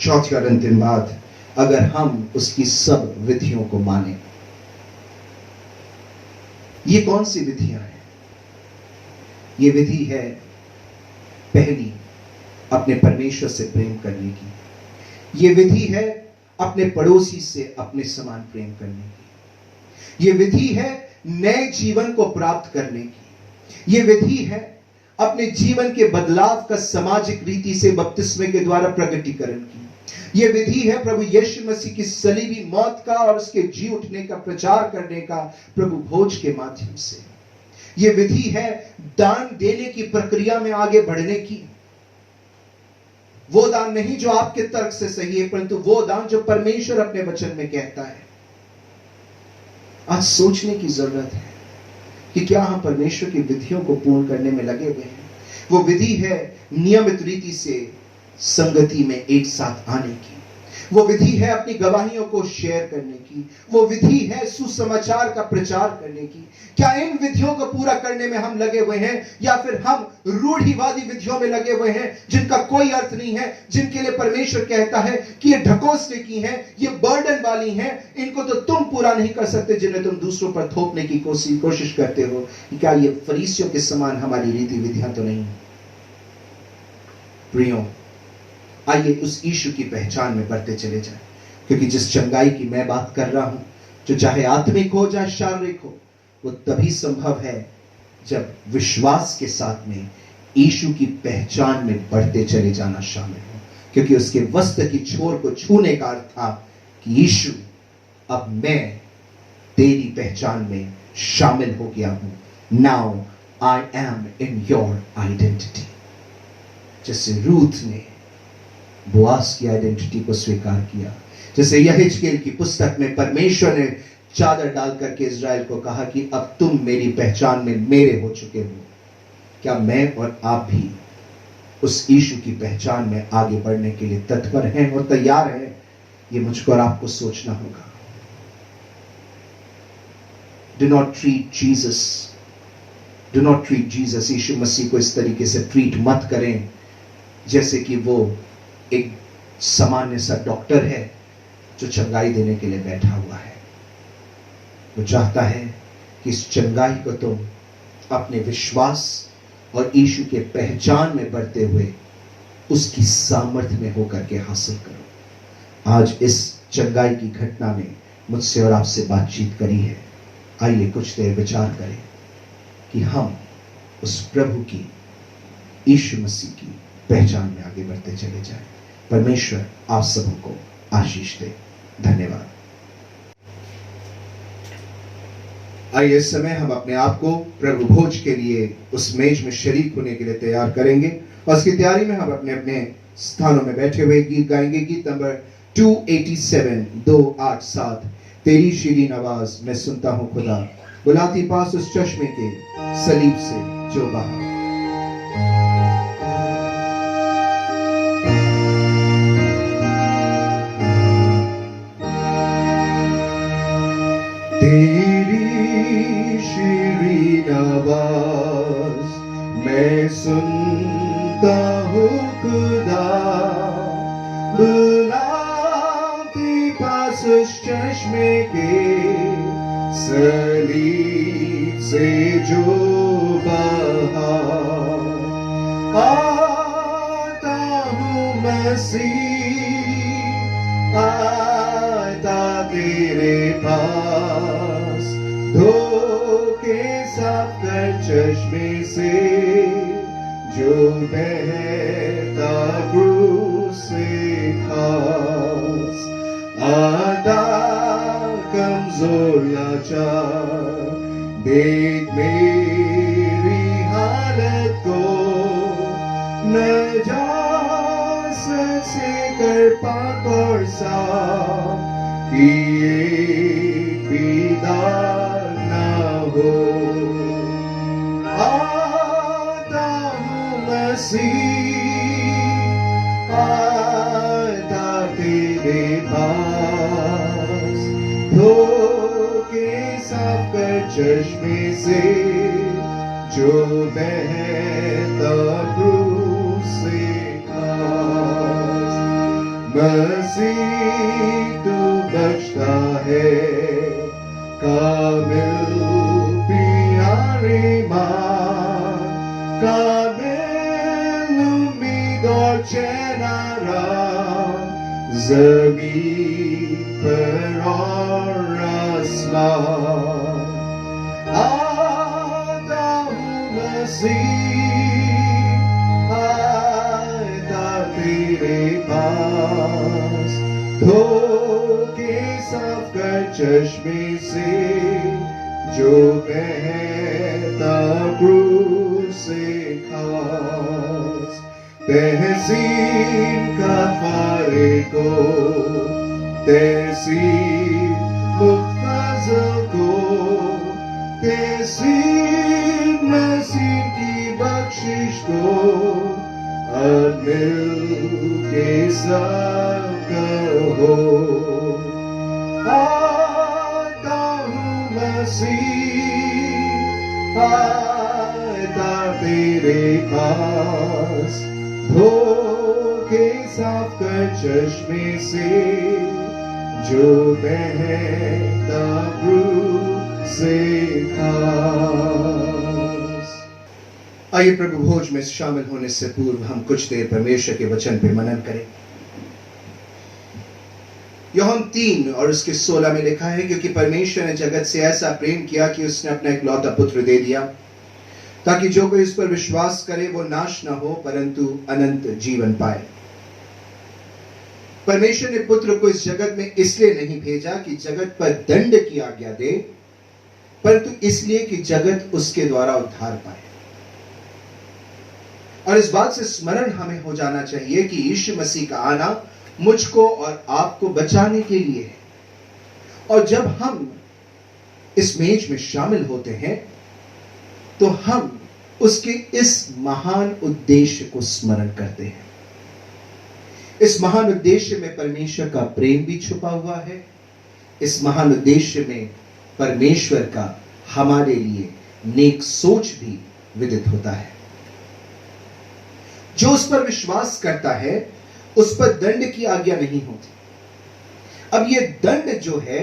चौथी और अंतिम बात, अगर हम उसकी सब विधियों को माने। ये कौन सी विधियां हैं? ये विधि है पहली, अपने परमेश्वर से प्रेम करने की। ये विधि है अपने पड़ोसी से अपने समान प्रेम करने की। ये विधि है नए जीवन को प्राप्त करने की। ये विधि है अपने जीवन के बदलाव का सामाजिक रीति से बपतिस्मे के द्वारा प्रकटीकरण की। यह विधि है प्रभु यीशु मसीह की सलीबी मौत का और उसके जी उठने का प्रचार करने का प्रभु भोज के माध्यम से। यह विधि है दान देने की प्रक्रिया में आगे बढ़ने की। वो दान नहीं जो आपके तर्क से सही है, परंतु वो दान जो परमेश्वर अपने वचन में कहता है। आज सोचने की जरूरत है कि क्या हम परमेश्वर की विधियों को पूर्ण करने में लगे हुए हैं। वो विधि है नियमित रीति से संगति में एक साथ आने की। वो विधि है अपनी गवाहियों को शेयर करने की। वो विधि है सुसमाचार का प्रचार करने की। क्या इन विधियों को पूरा करने में हम लगे हुए हैं, या फिर हम रूढ़िवादी विधियों में लगे हुए हैं जिनका कोई अर्थ नहीं है, जिनके लिए परमेश्वर कहता है कि ये ढकोसले की हैं, ये बर्डन वाली हैं, इनको तो तुम पूरा नहीं कर सकते, जिन्हें तुम दूसरों पर थोपने की कोशिश करते हो। क्या ये फरीसियों के समान हमारी रीति विधियां तो नहीं? प्रियों, आइए उस यीशु की पहचान में बढ़ते चले जाएं, क्योंकि जिस चंगाई की मैं बात कर रहा हूं, जो चाहे आत्मिक हो चाहे शारीरिक हो, वो तभी संभव है जब विश्वास के साथ में यीशु की पहचान में बढ़ते चले जाना शामिल हो। क्योंकि उसके वस्त्र की छोर को छूने का अर्थ था कि यीशु, अब मैं तेरी पहचान में शामिल हो गया हूं। Now I am in your identity. जैसे रूथ ने बोआज की आइडेंटिटी को स्वीकार किया, जैसे यहेजकेल की पुस्तक में परमेश्वर ने चादर डाल करके इज़राइल को कहा कि अब तुम मेरी पहचान में मेरे हो चुके हो। क्या मैं और आप भी उस यीशु की पहचान में आगे बढ़ने के लिए तत्पर हैं और तैयार हैं? ये मुझको और आपको सोचना होगा। Do not treat Jesus, यीशु मसीह को इस तरीके से ट्रीट मत करें जैसे कि वो एक सामान्य सा डॉक्टर है जो चंगाई देने के लिए बैठा हुआ है। वो चाहता है कि इस चंगाई को तुम अपने विश्वास और यीशु के पहचान में बढ़ते हुए उसकी सामर्थ्य में होकर के हासिल करो। आज इस चंगाई की घटना में मुझसे और आपसे बातचीत करी है। आइए कुछ देर विचार करें कि हम उस प्रभु की यीशु मसीह की पहचान में आगे बढ़ते चले जाएं। परमेश्वर आप सबको आशीष दे। धन्यवाद। आइए इस समय हम अपने आप को प्रभु भोज के लिए उस मेज में शरीक होने के लिए तैयार करेंगे और उसकी तैयारी में हम अपने अपने स्थानों में बैठे हुए गीत गाएंगे। गीत नंबर 287 287 तेरी शीरीन आवाज मैं सुनता हूं खुदा, बुलाती पास उस चश्मे के सलीब से जो बहा। तेरी शीरीन आवाज मैं सुनता हूँ खुदा, बुलाती पास उस चश्मे के सलीब से जो बहा। आता हूँ मसीह, आता तेरे पास, धोखे साफ कर चश्मे से जो बहता क्रूस से खास। आधा कमजोर लाचार देख मेरी हालत को, नजासत से कर पाक और साफ, कि एक भी दाग ना हो। आता हूँ मसीह, आता तेरे पास, धोखे साफ कर चश्मे से जो बहता क्रूस से खास। मसीह तू बचता है, कामिल प्यारे मान, कामिल उम्मीद और चैन आराम, ज़मीन पर और आसमान। आता हूँ मसीह, आता तेरे पास, धोखे साफ कर चश्मे से जो बहता क्रूस से खास। तहसीन का फारे को, तहसीन मुफ़्तज़ल को, तहसीन मसीह की बख्शिश को, अब मिल के सब कहो। आता हूँ मसीह, आता तेरे पास, धोखे साफ कर चश्मे से जो बहता क्रूस से खास। आइए प्रभु भोज में शामिल होने से पूर्व हम कुछ देर परमेश्वर के वचन पे मनन करें। यूहन्ना 3 और उसके 16 में लिखा है, क्योंकि परमेश्वर ने जगत से ऐसा प्रेम किया कि उसने अपना इकलौता पुत्र दे दिया, ताकि जो कोई इस पर विश्वास करे वो नाश ना हो परंतु अनंत जीवन पाए। परमेश्वर ने पुत्र को इस जगत में इसलिए नहीं भेजा कि जगत पर दंड की आज्ञा दे, परंतु इसलिए कि जगत उसके द्वारा उद्धार पाए। और इस बात से स्मरण हमें हो जाना चाहिए कि यीशु मसीह का आना मुझको और आपको बचाने के लिए है। और जब हम इस मेज में शामिल होते हैं तो हम उसके इस महान उद्देश्य को स्मरण करते हैं। इस महान उद्देश्य में परमेश्वर का प्रेम भी छुपा हुआ है। इस महान उद्देश्य में परमेश्वर का हमारे लिए नेक सोच भी विदित होता है। जो उस पर विश्वास करता है उस पर दंड की आज्ञा नहीं होती। अब ये दंड जो है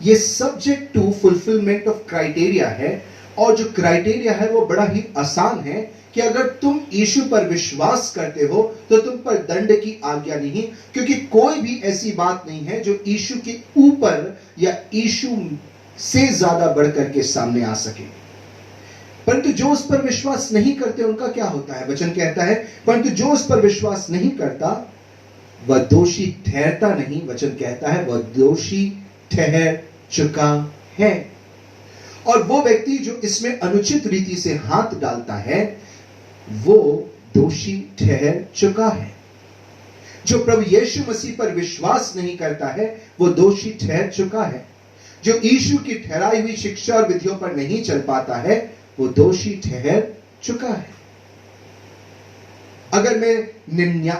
ये subject to fulfilment of criteria है, और जो क्राइटेरिया है वो बड़ा ही आसान है कि अगर तुम यीशु पर विश्वास करते हो तो तुम पर दंड की आज्ञा नहीं, क्योंकि कोई भी ऐसी बात नहीं है जो यीशु के ऊपर या यीशु से ज्यादा बढ़कर के सामने आ सके। परंतु जो उस पर विश्वास नहीं करते उनका क्या होता है? वचन कहता है परंतु जो उस पर विश्वास नहीं करता वह दोषी ठहरता नहीं। वचन कहता है वह दोषी ठहर चुका है। और वो व्यक्ति जो इसमें अनुचित रीति से हाथ डालता है वो दोषी ठहर चुका है। जो प्रभु यीशु मसीह पर विश्वास नहीं करता है वो दोषी ठहर चुका है। जो यीशु की ठहराई हुई शिक्षा और विधियों पर नहीं चल पाता है वो दोषी ठहर चुका है। अगर मैं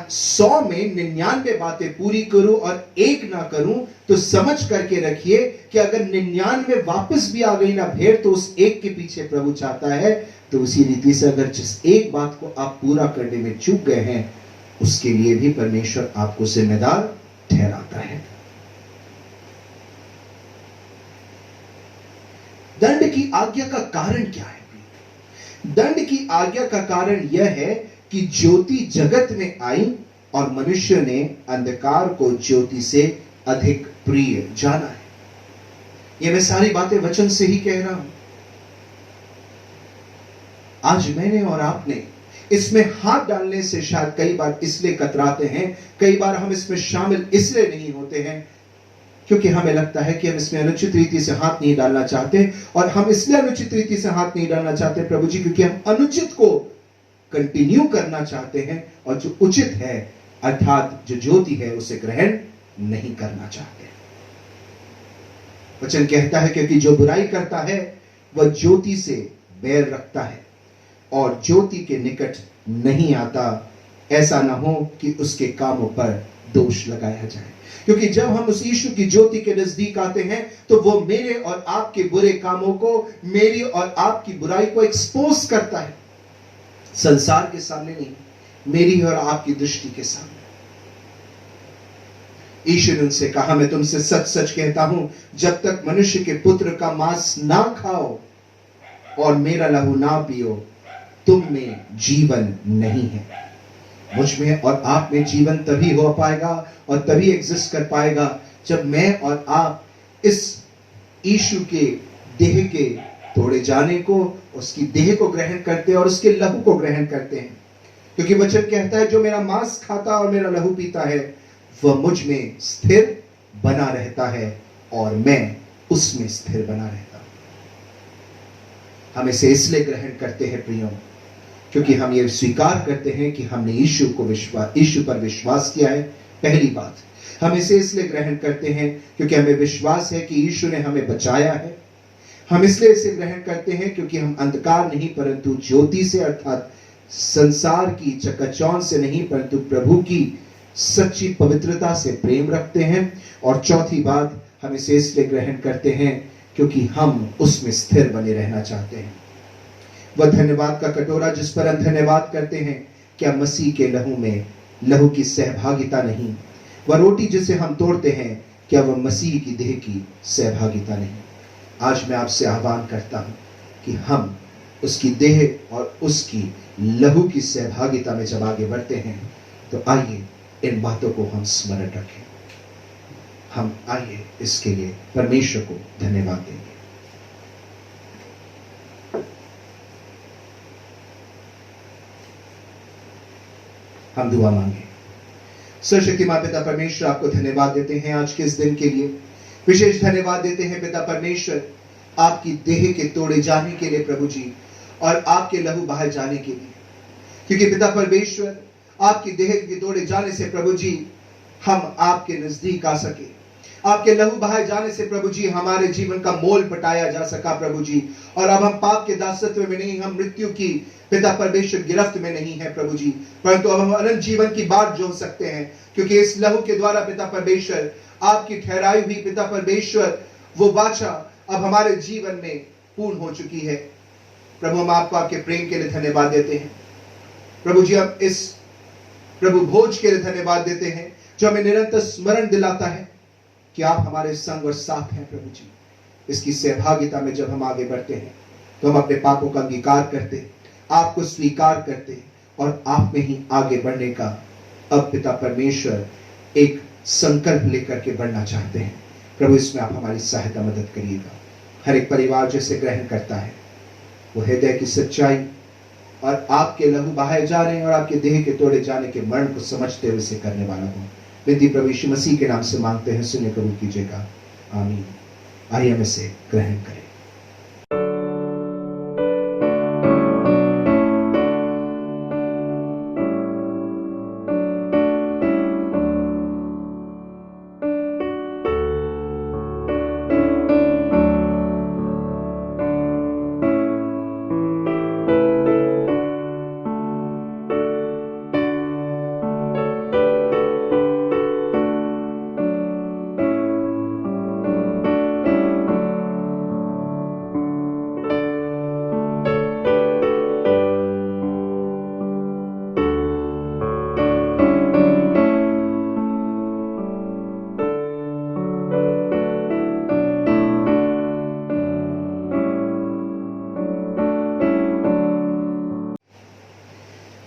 100 में 99 बातें पूरी करूं और एक ना करूं तो समझ करके रखिए कि अगर 99 वापस भी आ गई ना भेड़ तो उस एक के पीछे प्रभु चाहता है। तो उसी रीति से अगर जिस एक बात को आप पूरा करने में चूक गए हैं उसके लिए भी परमेश्वर आपको जिम्मेदार ठहराता है। दंड की आज्ञा का कारण क्या है? दंड की आज्ञा का कारण यह है कि ज्योति जगत में आई और मनुष्य ने अंधकार को ज्योति से अधिक प्रिय जाना है। यह मैं सारी बातें वचन से ही कह रहा हूं। आज मैंने और आपने इसमें हाथ डालने से शायद कई बार इसलिए कतराते हैं, कई बार हम इसमें शामिल इसलिए नहीं होते हैं क्योंकि हमें लगता है कि हम इसमें अनुचित रीति से हाथ नहीं डालना चाहते। और हम इसलिए अनुचित रीति से हाथ नहीं डालना चाहते प्रभु जी क्योंकि हम अनुचित को कंटिन्यू करना चाहते हैं और जो उचित है अर्थात जो ज्योति है उसे ग्रहण नहीं करना चाहते। वचन कहता है क्योंकि जो बुराई करता है वह ज्योति से बैर रखता है और ज्योति के निकट नहीं आता, ऐसा ना हो कि उसके कामों पर दोष लगाया जाए। क्योंकि जब हम उस यीशु की ज्योति के नजदीक आते हैं तो वो मेरे और आपके बुरे कामों को, मेरी और आपकी बुराई को एक्सपोज करता है, संसार के सामने नहीं, मेरी और आपकी दृष्टि के सामने। यीशु ने उनसे कहा मैं तुमसे सच सच कहता हूं जब तक मनुष्य के पुत्र का मांस ना खाओ और मेरा लहू ना पियो तुम में जीवन नहीं है। मुझ में और आप में जीवन तभी हो पाएगा और तभी एग्जिस्ट कर पाएगा जब मैं और आप इस यीशु के देह के तोड़े जाने को, उसकी देह को ग्रहण करते हैं और उसके लहू को ग्रहण करते हैं। क्योंकि वचन कहता है जो मेरा मांस खाता और मेरा लहू पीता है वह मुझ में स्थिर बना रहता है और मैं उसमें स्थिर बना रहता हूं। हम इसे इसलिए ग्रहण करते हैं प्रियों क्योंकि हम ये स्वीकार करते हैं कि हमने यीशु पर विश्वास किया है। पहली बात, हम इसे इसलिए ग्रहण करते हैं क्योंकि हमें विश्वास है कि यीशु ने हमें बचाया है। हम इसलिए इसे ग्रहण करते हैं क्योंकि हम अंधकार नहीं परंतु ज्योति से अर्थात संसार की चकाचौंध से नहीं परंतु प्रभु की सच्ची पवित्रता से प्रेम रखते हैं। और चौथी बात, हम इसे इसलिए ग्रहण करते हैं क्योंकि हम उसमें स्थिर बने रहना चाहते हैं। वह धन्यवाद का कटोरा जिस पर हम धन्यवाद करते हैं, क्या मसीह के लहू में लहू की सहभागिता नहीं? वह रोटी जिसे हम तोड़ते हैं, क्या वह मसीह की देह की सहभागिता नहीं? आज मैं आपसे आह्वान करता हूं कि हम उसकी देह और उसकी लहू की सहभागिता में जब आगे बढ़ते हैं तो आइए इन बातों को हम स्मरण रखें। हम आइए इसके लिए परमेश्वर को धन्यवाद देंगे। हम दुआ मांगे। सर्वशक्तिमान पिता परमेश्वर, आपको धन्यवाद देते हैं आज के इस दिन के लिए। विशेष धन्यवाद देते हैं पिता परमेश्वर आपकी देह के तोड़े जाने के लिए प्रभु जी, और आपके लहू बहाए जाने के लिए। क्योंकि पिता परमेश्वर आपकी देह के तोड़े जाने से प्रभु जी हम आपके नजदीक आ सके। आपके लहू बहाए जाने से प्रभु जी हमारे जीवन का मोल पटाया जा सका प्रभु जी। और अब हम पाप के दासत्व में नहीं, हम मृत्यु की पिता परमेश्वर गिरफ्त में नहीं है प्रभु जी, परंतु अब हम अनंत जीवन की बात जोड़ सकते हैं। क्योंकि इस लहू के द्वारा पिता परमेश्वर आपकी ठहराई हुई पिता परमेश्वर वो वाचा अब हमारे जीवन में पूर्ण हो चुकी है। प्रभु हम आपको आपके प्रेम के लिए धन्यवाद देते हैं प्रभु जी। हम इस प्रभु भोज के लिए धन्यवाद देते हैं जो हमें निरंतर स्मरण दिलाता है कि आप हमारे संग और साथ हैं प्रभु जी। इसकी सहभागिता में जब हम आगे बढ़ते हैं तो हम अपने पापों का अंगीकार करते, आपको स्वीकार करते और आप में ही आगे बढ़ने का अब पिता परमेश्वर एक संकल्प लेकर के बढ़ना चाहते हैं। प्रभु इसमें आप हमारी सहायता मदद करिएगा। हर एक परिवार जैसे ग्रहण करता है वो हृदय की सच्चाई और आपके लहू बहाए जा रहे हैं और आपके देह के तोड़े जाने के मरण को समझते हुए इसे करने वाला हो। विनती प्रभु यीशु मसीह के नाम से मांगते हैं, सुने कबूल कीजिएगा, आमीन। आइए हम इसे ग्रहण करें।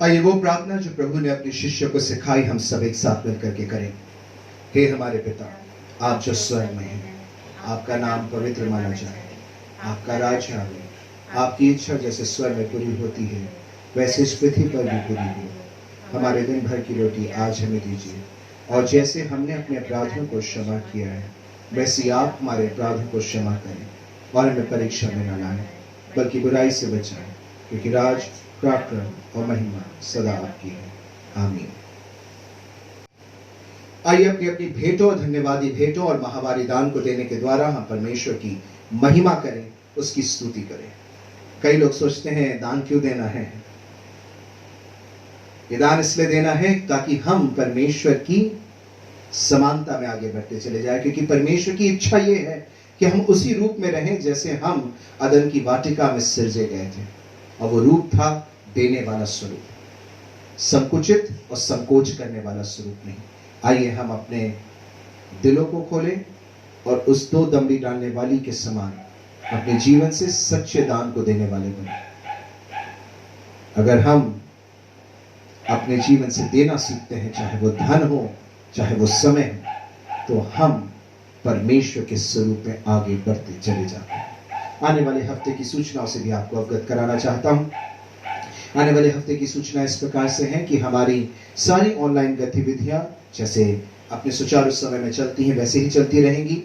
आइए वो प्रार्थना जो प्रभु ने अपने शिष्य को सिखाई, हम सब एक साथ मिलकर के करें। हे हमारे पिता, आप जो स्वर्ग में हैं, आपका नाम पवित्र माना जाए, आपका राज्य आए, आपकी इच्छा जैसे स्वर्ग में पूरी होती है वैसे इस पृथ्वी पर भी पूरी हो। हमारे दिन भर की रोटी आज हमें दीजिए, और जैसे हमने अपने अपराधियों को क्षमा किया है वैसे आप हमारे अपराधों को क्षमा करें, और हमें परीक्षा में न लाएं बल्कि बुराई से बचाएं, क्योंकि राज, पराक्रम और महिमा सदा आपकी है, आमीन। आइए अपनी अपनी भेंटों, धन्यवादी भेंटों और महावारी दान को देने के द्वारा हम परमेश्वर की महिमा करें, उसकी स्तुति करें। कई लोग सोचते हैं दान क्यों देना है? ये दान इसलिए देना है ताकि हम परमेश्वर की समानता में आगे बढ़ते चले जाए, क्योंकि परमेश्वर की इच्छा ये है कि हम उसी रूप में रहें जैसे हम अदन की वाटिका में सिरजे गए थे, और वो रूप था देने वाला स्वरूप, संकुचित और संकोच करने वाला स्वरूप नहीं। आइए हम अपने दिलों को खोलें और उस दो दमड़ी डालने वाली के समान अपने जीवन से सच्चे दान को देने वाले बने। अगर हम अपने जीवन से देना सीखते हैं, चाहे वो धन हो, चाहे वो समय हो, तो हम परमेश्वर के स्वरूप में आगे बढ़ते चले जाते हैं। आने वाले हफ्ते की सूचनाओं से भी आपको अवगत कराना चाहता हूं। आने वाले हफ्ते की सूचना इस प्रकार से है कि हमारी सारी ऑनलाइन गतिविधियां जैसे अपने सुचारू समय में चलती हैं वैसे ही चलती रहेंगी।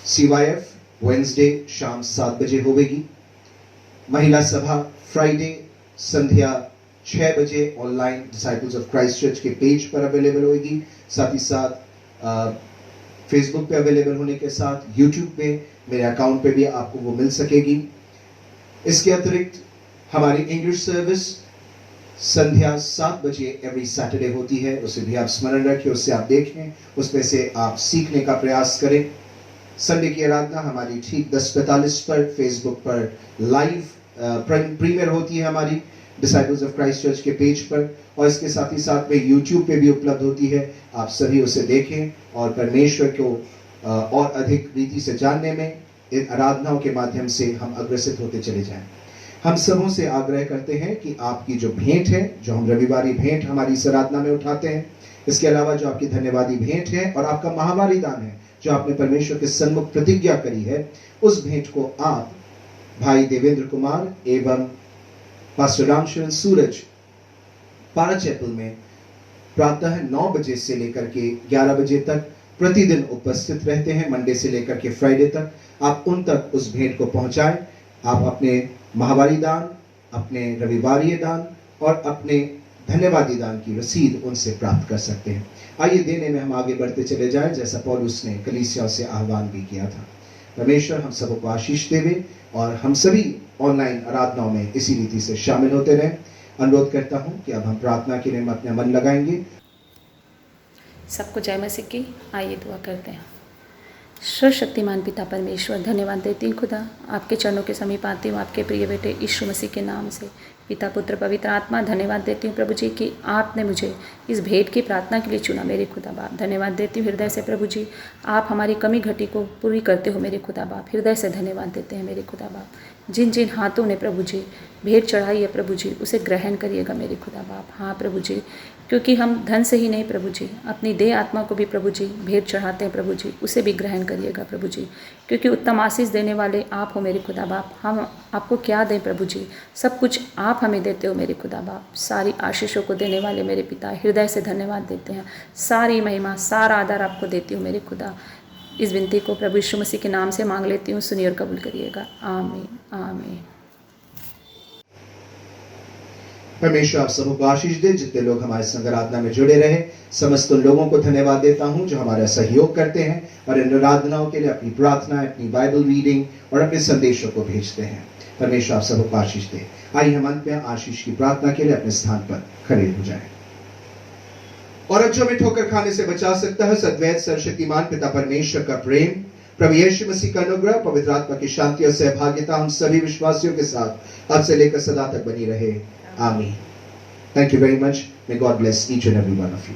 CYF वेडनेसडे शाम 7 बजे होगी। महिला सभा फ्राइडे संध्या 6 बजे online disciples of Christ church के पेज पर अवेलेबल होगी। साथ ही साथ फेसबुक पे अवेलेबल होने के साथ यूट्यूब पे मेरे अकाउंट पे भी आपको वो मिल सकेगी। इसके अतिरिक्त हमारी इंग्लिश सर्विस संध्या 7 बजे एवरी सैटरडे होती है, उसे भी आप स्मरण रखें, उससे आप देखें, उसमें से आप सीखने का प्रयास करें। संडे की आराधना हमारी ठीक 10:45 पर फेसबुक पर लाइव प्रीमियर होती है हमारी डिसाइपल्स ऑफ क्राइस्ट चर्च के पेज पर, और इसके साथ ही साथ में यूट्यूब पे भी उपलब्ध होती है। आप सभी उसे देखें और परमेश्वर को और अधिक रीति से जानने में इन आराधनाओं के माध्यम से हम अग्रसर होते चले जाएं। हम सबों से आग्रह करते हैं कि आपकी जो भेंट है, जो हम रविवारी भेंट हमारी इस आराधना में उठाते हैं, इसके अलावा जो आपकी धन्यवादी भेंट है और आपका महावारी दान है जो आपने परमेश्वर के सन्मुख प्रतिज्ञा करी है, उस भेंट को आप भाई देवेंद्र कुमार एवं पास्टर रामशरण सूरज पारा चैपल में प्रातः 9 बजे से लेकर के 11 बजे तक प्रतिदिन उपस्थित रहते हैं। मंडे से लेकर के फ्राइडे तक आप उन तक उस भेंट को पहुंचाएं। आप अपने महावारी दान, अपने रविवारी दान और अपने धन्यवादी दान की रसीद उनसे प्राप्त कर सकते हैं। आइए देने में हम आगे बढ़ते चले जाएं, जैसा पौलुस ने कलीसिया से आह्वान भी किया था। परमेश्वर हम सबको आशीष देवे और हम सभी ऑनलाइन आराधनाओं में इसी रीति से शामिल होते रहें। अनुरोध करता हूं कि अब हम प्रार्थना के लिए अपना मन लगाएंगे। सबको जय मसीह की। आइए दुआ करते हैं। सर्वशक्तिमान पिता परमेश्वर, धन्यवाद देती हूँ खुदा, आपके चरणों के समीप आती हूँ आपके प्रिय बेटे यीशु मसीह के नाम से पिता पुत्र पवित्र आत्मा, धन्यवाद देती हूँ प्रभु जी कि आपने मुझे इस भेंट की प्रार्थना के लिए चुना मेरे खुदा बाप। धन्यवाद देती हूँ हृदय से प्रभु जी, आप हमारी कमी घटी को पूरी करते हो मेरे खुदा बाप। हृदय से धन्यवाद देते हैं मेरे खुदा बाप। जिन जिन हाथों ने प्रभु जी भेंट चढ़ाई है प्रभु जी, उसे ग्रहण करिएगा मेरे खुदा बाप। हाँ प्रभु जी, क्योंकि हम धन से ही नहीं प्रभु जी, अपनी देह आत्मा को भी प्रभु जी भेंट चढ़ाते हैं प्रभु जी, उसे भी ग्रहण करिएगा प्रभु जी, क्योंकि उत्तम आशीष देने वाले आप हो मेरे खुदा बाप। हम आपको क्या दें प्रभु जी, सब कुछ आप हमें देते हो मेरे खुदा बाप। सारी आशीषों को देने वाले मेरे पिता, हृदय से धन्यवाद देते हैं। सारी महिमा सारा आदर आपको देती हूँ मेरे खुदा। इस विनती को प्रभु यीशु मसीह के नाम से मांग लेती हूँ, सुनिए और कबूल करिएगा। आमीन आमीन। परमेश्वर आप सबको आशीष दे। जितने लोग हमारे संग आराधना में जुड़े रहे, समस्त उन लोगों को धन्यवाद देता हूं जो हमारा सहयोग करते हैं और इन आराधनाओं के लिए अपनी प्रार्थना, अपनी बाइबल रीडिंग और अपने संदेशों को भेजते हैं। परमेश्वर आप सबको आशीष दे। आइए हम अंत में आशीष की प्रार्थना के लिए अपने स्थान पर खड़े हो जाएं। और अब जो हमें ठोकर खाने से बचा सकता है, सद्वैत सर्वशक्तिमान पिता परमेश्वर का प्रेम, प्रभु यीशु मसीह का अनुग्रह, पवित्र आत्मा की शांति और सहभागिता हम सभी विश्वासियों के साथ अब से लेकर सदा तक बनी रहे। Amen. Thank you very much. May God bless each and every one of you.